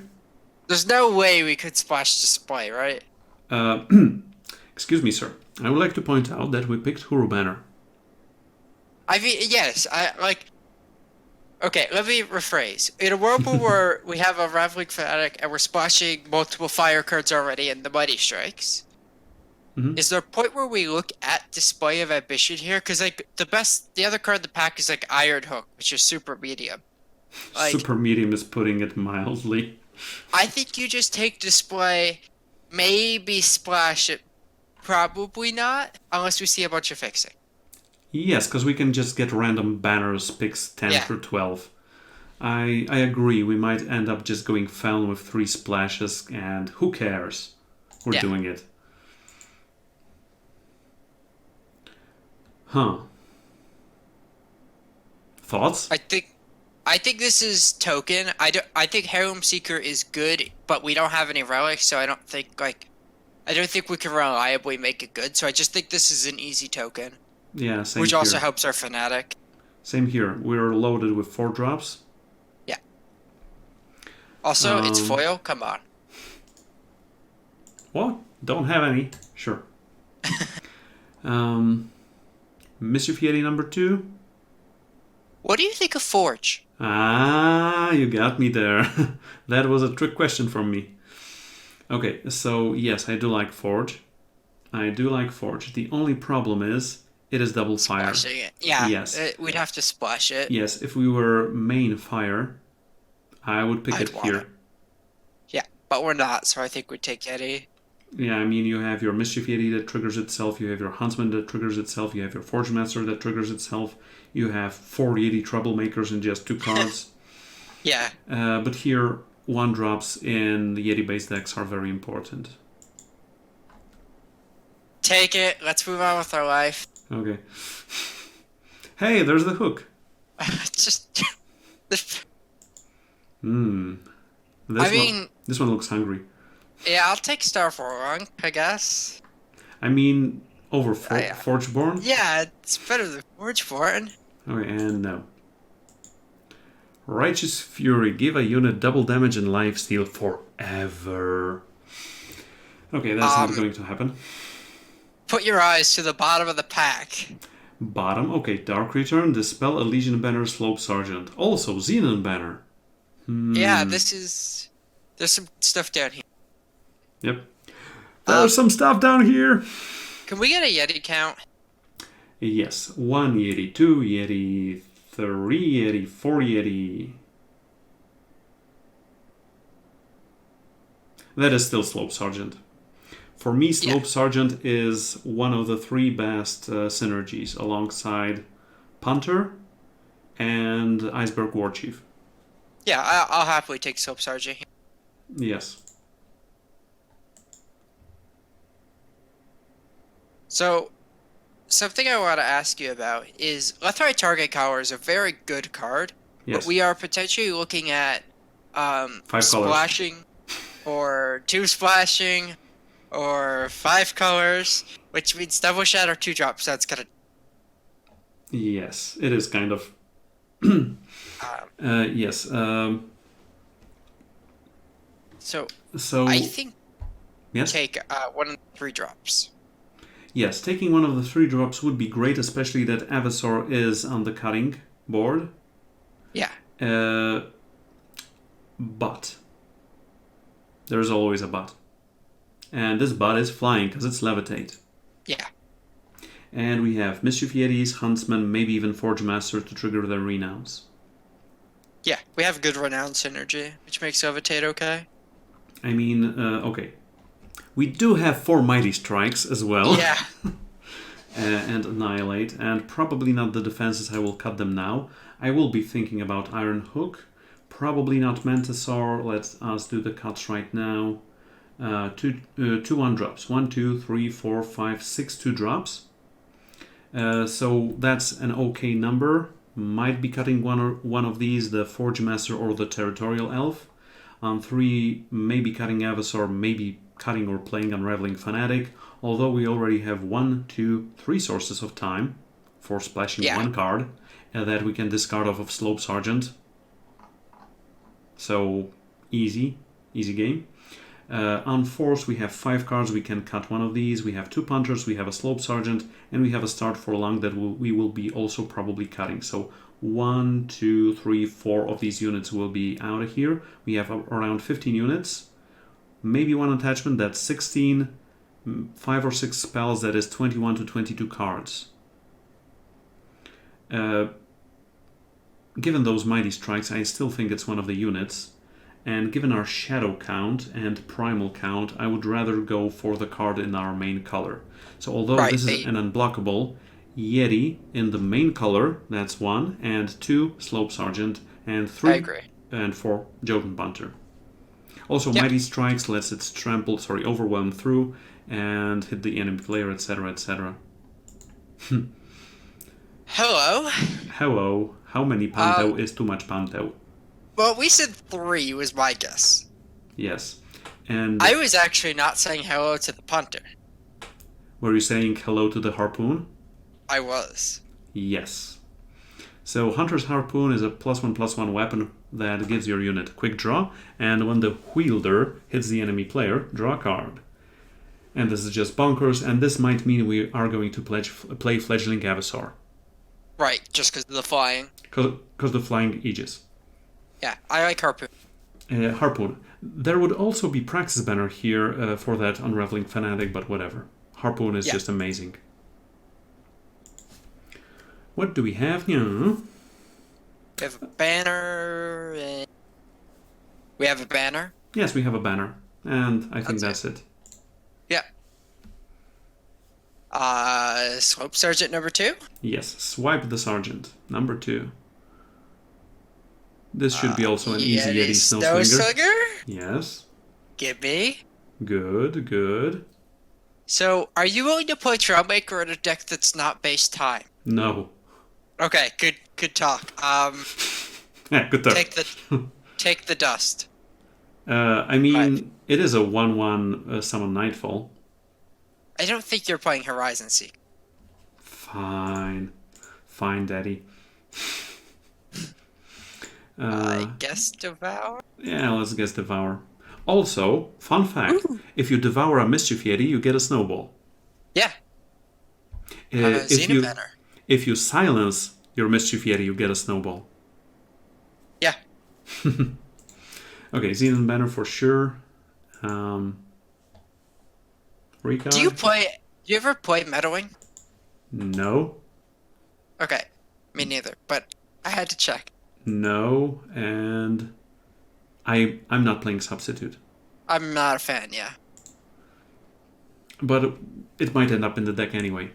There's no way we could splash Display, right? Excuse me, sir. I would like to point out that we picked Huru Banner. I mean, yes, Okay, let me rephrase. In a whirlpool where we have a Raveling Fanatic and we're splashing multiple fire cards already in the Mighty Strikes, is there a point where we look at Display of Ambition here? Because like the other card in the pack is like Iron Hook, which is super medium. Like, super medium is putting it mildly. I think you just take Display, maybe splash it, probably not, unless we see a bunch of fixing. Yes, because we can just get random banners, picks 10 through 12. I agree, we might end up just going Feln with 3 splashes, and who cares? We're doing it. Thoughts? I think this is token. I think Heirloom Seeker is good, but we don't have any relics, so I don't think we can reliably make it good. So I just think this is an easy token. Yeah, same Which here. also helps our Fanatic. Same here. We're loaded with 4 drops. Yeah. Also, it's foil. Come on. What? Don't have any. Sure. Mischief Yeti number 2. What do you think of Forge? Ah, you got me there. That was a trick question from me. Okay, so yes, I do like Forge. The only problem is It is double fire. Splashing it. Yeah. Yes. We'd have to splash it. Yes, if we were main fire, I would pick I'd it want here. it. Yeah, but we're not, so I think we'd take Yeti. Yeah, I mean, you have your Mischief Yeti that triggers itself, you have your Huntsman that triggers itself, you have your Forge Master that triggers itself, you have 4 Yeti Troublemakers in just 2 cards. Yeah. But here, 1-drops in the Yeti base decks are very important. Take it. Let's move on with our life. Okay. Hey, there's the hook. Just. This one looks hungry. Yeah, I'll take Starforlung, I guess. I mean, over Yeah. Forgeborn? Yeah, it's better than Forgeborn. Okay, and no. Righteous Fury. Give a unit double damage and lifesteal forever. Okay, that's not going to happen. Put your eyes to the bottom of the pack. Bottom. Okay, Dark Return. Dispel a Legion Banner, Slope Sergeant. Also, Xenon Banner. Yeah, there's some stuff down here. Yep. There's some stuff down here. Can we get a Yeti count? Yes. 1 Yeti, 2 Yeti, 3 Yeti, 4 Yeti. That is still Slope Sergeant. For me, Slope Sergeant is one of the 3 best synergies alongside Punter and Iceberg Warchief. Yeah, I'll happily take Soap Sergeant here. Yes. So, something I want to ask you about is Lethrite Target Collar is a very good card, Yes. but we are potentially looking at 5 colors. splashing, or 2 splashing, or 5 colors, which means double shadow 2-drop, so that's gonna... Yes, it is kind of. Yes. So I think yes. take one of the 3 drops. Yes, taking one of the 3 drops would be great, especially that Avasor is on the cutting board. Yeah. But there's always a but. And this but is flying because it's Levitate. Yeah. And we have Mischief Yetis, Huntsman, maybe even Forge Master to trigger their renowns. Yeah, we have good renown synergy, which makes Levitate okay. I mean, okay. We do have 4 Mighty Strikes as well. Yeah. And Annihilate, and probably not the defenses, I will cut them now. I will be thinking about Iron Hook, probably not Mantisaur. Let us do the cuts right now. 2 1-drops. 1, 2, 3, 4, 5, 6 2-drops. So that's an okay number. Might be cutting one of these, the Forge Master or the Territorial Elf. On 3, maybe cutting Avasor, maybe cutting or playing Unraveling Fanatic. Although we already have 1, 2, 3 sources of time for splashing 1 card that we can discard off of Slope Sergeant. So easy game. On Force we have 5 cards, we can cut one of these. We have 2 Punters, we have a Slope Sergeant, and we have a Start for Long that we will be also probably cutting. So 1, 2, 3, 4 of these units will be out of here. We have around 15 units. Maybe 1 attachment, that's 16. 5 or 6 spells, that is 21 to 22 cards. Given those Mighty Strikes, I still think it's one of the units. And given our Shadow count and Primal count, I would rather go for the card in our main color. So although this is an unblockable, Yeti in the main color, that's 1, and 2, Slope Sergeant, and 3, I agree. And 4, Jotun Punter. Also, Mighty Strikes lets it overwhelm through and hit the enemy player, etc., etc. Hello. Hello. How many Panto is too much Panto? Well, we said 3 was my guess. Yes. And I was actually not saying hello to the punter. were you saying hello to the Harpoon? I was. Yes. So Hunter's Harpoon is a +1/+1 weapon that gives your unit quick draw, and when the wielder hits the enemy player, draw a card. And this is just bonkers, and this might mean we are going to play Fledgling Avasor. Right, just because of the flying. Because the flying Aegis. Yeah, I like Harpoon. Harpoon. There would also be Praxis Banner here for that Unraveling Fanatic, but whatever. Harpoon is just amazing. What do we have now? We have a banner. We have a banner. Yes, we have a banner. And I think that's it. Yeah. Slope Sergeant number 2? Yes, swipe the sergeant. Number 2. This should be also an easy Yeti Snowslinger. Yes. Give me. Good, good. So, are you willing to play Trailmaker in a deck that's not base time? No. Okay, good talk. Yeah, good talk. Take the dust. I mean, it is a 1/1 summon Nightfall. I don't think you're playing Horizon Seek. Fine. Fine, Daddy. I guess Devour? Yeah, let's guess Devour. Also, fun fact, if you devour a Mischief Yeti, you get a snowball. Yeah. If you silence your Mischief Yeti, you get a snowball. Yeah. Okay, Xenon Banner for sure. Recon? Do you ever play Meddling? No. Okay, me neither, but I had to check. No, and I'm not playing Substitute. I'm not a fan, yeah. But it might end up in the deck anyway.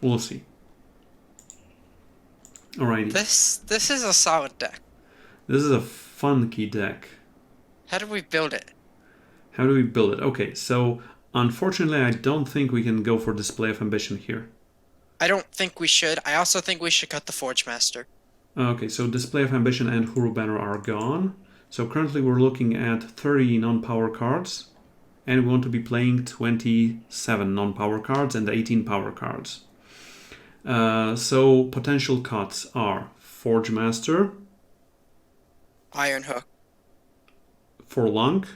We'll see. Alrighty. This is a solid deck. This is a funky deck. How do we build it? How do we build it? Okay, so unfortunately I don't think we can go for Display of Ambition here. I don't think we should. I also think we should cut the Forge Master. Okay, so Display of Ambition and Huru Banner are gone. So currently we're looking at 30 non-power cards. And we want to be playing 27 non-power cards and 18 power cards. So potential cuts are Forge Master, Iron Hook, Forlunk.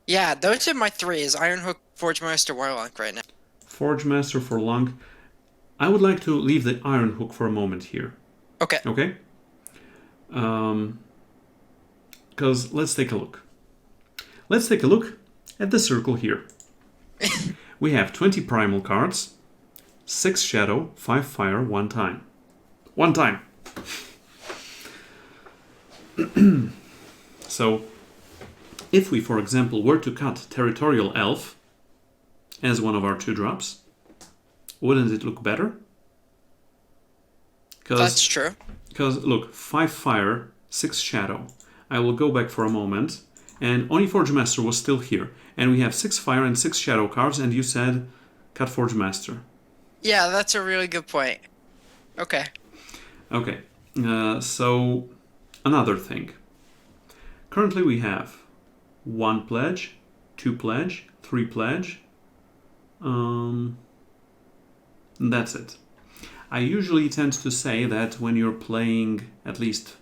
Yeah, those are my 3. Is Iron Hook, Forge Master, Warlunk right now. Forge Master, Forlunk. I would like to leave the Iron Hook for a moment here. Okay. Okay? Because let's take a look. Let's take a look at the circle here. We have 20 primal cards, 6 shadow, 5 fire, 1 time. 1 time! So, if we, for example, were to cut Territorial Elf as one of our 2-drops, wouldn't it look better? That's true. Because, look, 5 fire, 6 shadow. I will go back for a moment, and only Forge Master was still here. And we have 6 fire and 6 shadow cards, and you said cut Forge Master. Yeah, that's a really good point. Okay. Okay, so another thing. Currently we have 1 pledge, 2 pledge, 3 pledge. That's it. I usually tend to say that when you're playing at least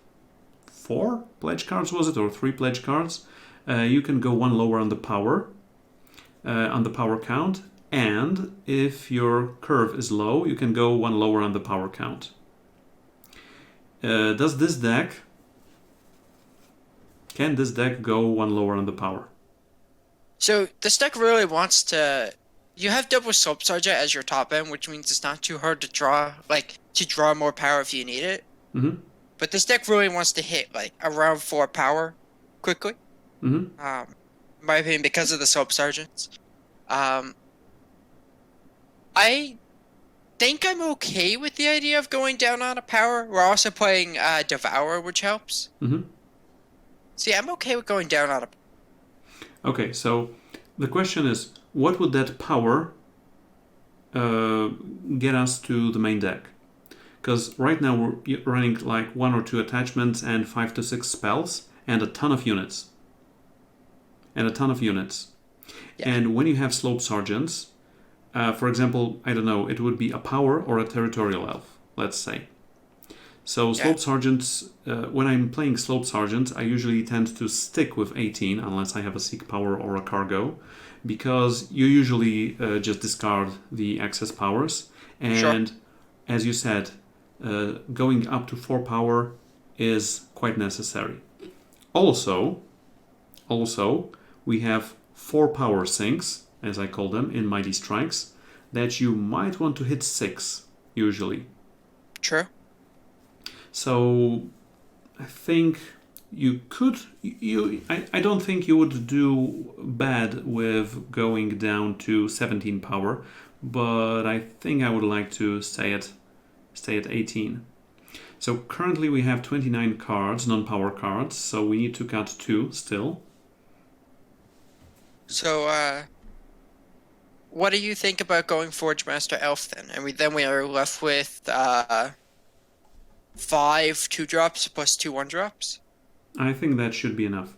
4 pledge cards, was it, or 3 pledge cards, you can go 1 lower on the power count, and if your curve is low, you can go 1 lower on the power count. Can this deck go 1 lower on the power? So this deck really wants to. You have double Slope Sergeant as your top end, which means it's not too hard to draw, more power if you need it. Mm-hmm. But this deck really wants to hit around 4 power quickly. Mm-hmm. In my opinion, because of the Slope Sergeants. I think I'm okay with the idea of going down on a power. We're also playing Devour, which helps. Mm-hmm. So yeah, I'm okay with going down on a. Okay, so the question is, what would that power get us to the main deck? Because right now we're running 1 or 2 attachments and 5 to 6 spells and a ton of units. Yeah. And when you have Slope Sergeants, for example, I don't know, it would be a power or a Territorial Elf, let's say. So Slope Sergeants, when I'm playing Slope Sergeants, I usually tend to stick with 18 unless I have a Seek Power or a Cargo, because you usually just discard the excess powers. And as you said, going up to 4 power is quite necessary. Also, we have 4 power sinks, as I call them, in Mighty Strikes, that you might want to hit 6, usually. True. So I think you could... I don't think you would do bad with going down to 17 power, but I think I would like to stay at 18. So currently we have 29 cards, non-power cards, so we need to cut 2 still. So, what do you think about going Forge Master Elf then? And we are left with 5 2-drops plus 2 1-drops. I think that should be enough.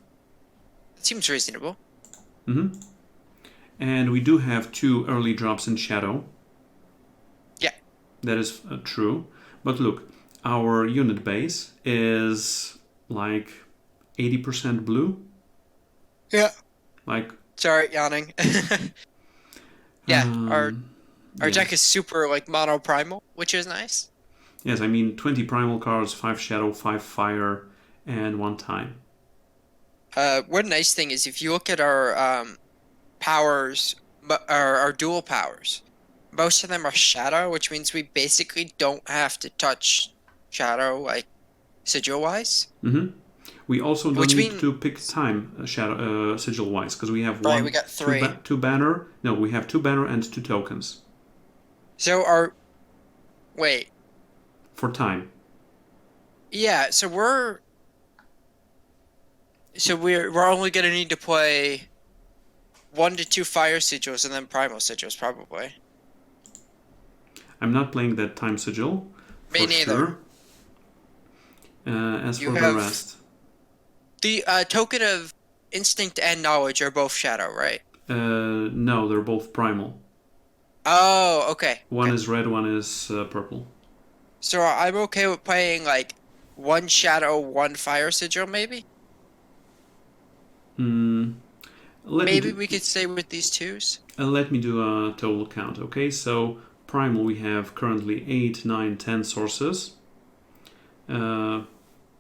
It seems reasonable. Mm-hmm. And we do have 2 early drops in Shadow. Yeah. That is true. But look, our unit base is like 80% blue. Yeah. Like... Sorry, yawning. Yeah, our deck is super like mono primal, which is nice. Yes, I mean 20 primal cards, 5 shadow, 5 fire, and 1 time. One nice thing is if you look at our powers, our dual powers, most of them are shadow, which means we basically don't have to touch shadow like sigil wise. Mm-hmm. We also don't need to pick time shadow sigil wise because we have we got 3. Two banner. No, we have 2 banner and 2 tokens. So wait. For time. Yeah, so we're only gonna need to play 1 to 2 fire sigils and then primal sigils probably. I'm not playing that time sigil. Me neither. Sure. As for the rest. The token of instinct and knowledge are both shadow, right? No, they're both primal. Oh, okay. One is red, one is purple. So I'm okay with playing like 1 shadow, 1 fire sigil, maybe? Maybe we could stay with these 2s? Let me do a total count, okay? So, primal we have currently 8, 9, 10 sources.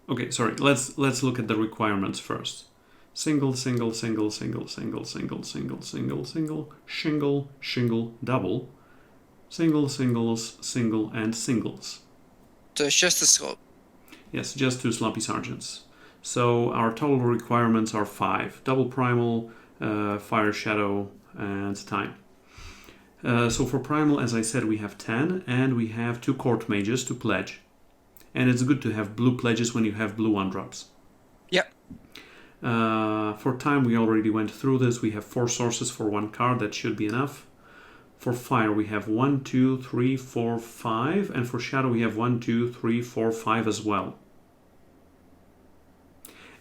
Okay, sorry, let's look at the requirements first. Single, single, single, single, single, single, single, single, single, shingle, shingle, double, single, singles, single, and singles. So it's just the slope. Yes, just 2 sloppy sergeants. So our total requirements are 5. Double primal, fire shadow, and time. So for primal, as I said, we have 10, and we have 2 court mages to pledge. And it's good to have blue pledges when you have blue 1-drops. Yep. For time, we already went through this. We have 4 sources for 1 card. That should be enough. For fire, we have 1, 2, 3, 4, 5. And for shadow, we have 1, 2, 3, 4, 5 as well.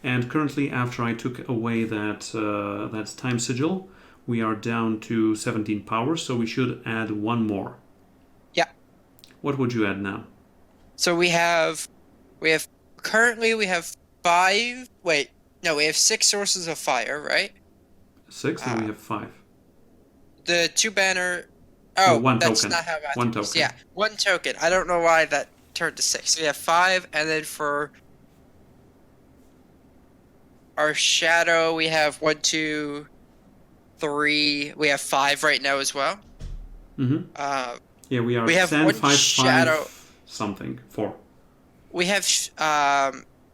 And currently, after I took away that time sigil, we are down to 17 power. So we should add 1 more. Yeah. What would you add now? So we have 5. Wait, no, we have 6 sources of fire, right? 6, and we have 5. The 2 banner. Oh, 1 that's token. not how math 1 works. token. Yeah, 1 token. I don't know why that turned to 6. So we have 5, and then for our shadow, we have 1, 2, 3. We have 5 right now as well. Mm-hmm. Yeah, we are. We have 10, 1 5, shadow. 5, something 4. We have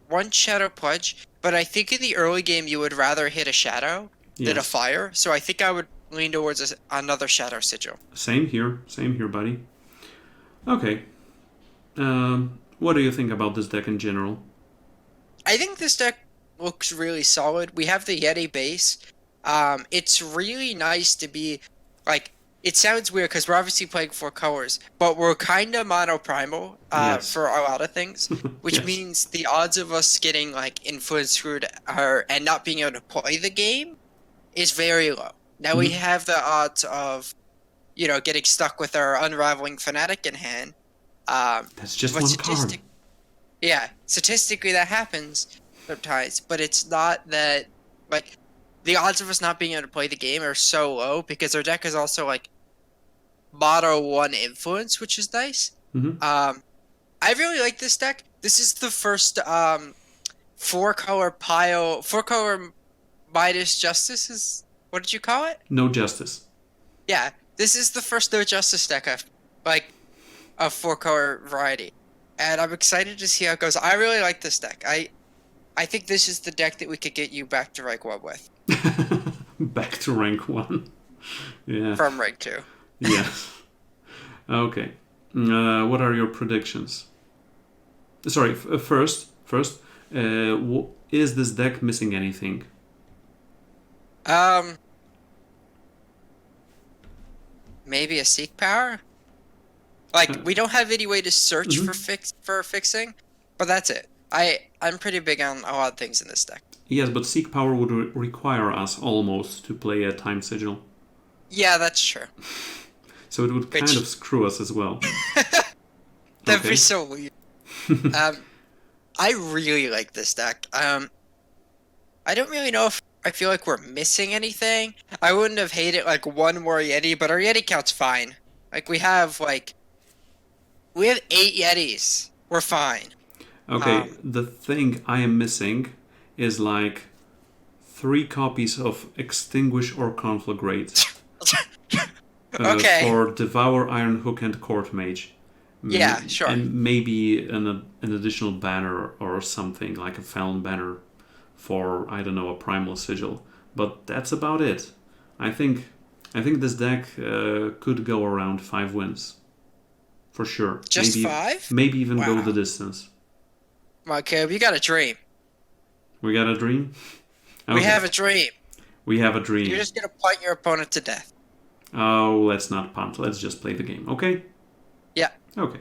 1 shadow pledge, but I think in the early game you would rather hit a shadow than a fire. So I think I would lean towards another shadow sigil. Same here, buddy. Okay. What do you think about this deck in general? I think this deck looks really solid. We have the Yeti base. It's really nice to be like. It sounds weird because we're obviously playing 4 colors, but we're kind of mono-primal for a lot of things, which Yes. means the odds of us getting like influence screwed and not being able to play the game is very low. Now we have the odds of, getting stuck with our Unraveling Fanatic in hand. That's just 1 card. Yeah, statistically that happens sometimes, but it's not that, like, the odds of us not being able to play the game are so low because our deck is also like mono 1 influence, which is nice. Mm-hmm. I really like this deck. This is the first 4-color Midas Justice is what did you call it? No justice. Yeah, This is the first No Justice deck I've like a 4-color variety, and I'm excited to see how it goes. I really like this deck. I think this is the deck that we could get you back to rank 1 with. Back to rank 1. Yeah. From rank 2. Yes. Okay. What are your predictions? Sorry, first, is this deck missing anything? Maybe a Seek Power? Like, we don't have any way to search for fixing, but that's it. I'm pretty big on a lot of things in this deck. Yes, but Seek Power would require us almost to play a Time Sigil. Yeah, that's true. So it would kind of screw us as well. That'd be so weird. I really like this deck. I don't really know if I feel like we're missing anything. I wouldn't have hated like one more Yeti, but our Yeti count's fine. Like we have 8 Yetis. We're fine. Okay, the thing I am missing is like 3 copies of Extinguish or Conflagrate. Okay. For Devour, Iron Hook, and Court Mage. Yeah, sure. And maybe an additional banner or something, like a Felon banner for, I don't know, a Primal Sigil. But that's about it. I think this deck could go around 5 wins. For sure. Just maybe, 5? Maybe even go the distance. Come on, Caleb, you got a dream. We got a dream? Okay. We have a dream. We have a dream. You're just going to punt your opponent to death. Oh, let's not punt. Let's just play the game, okay? Yeah. Okay.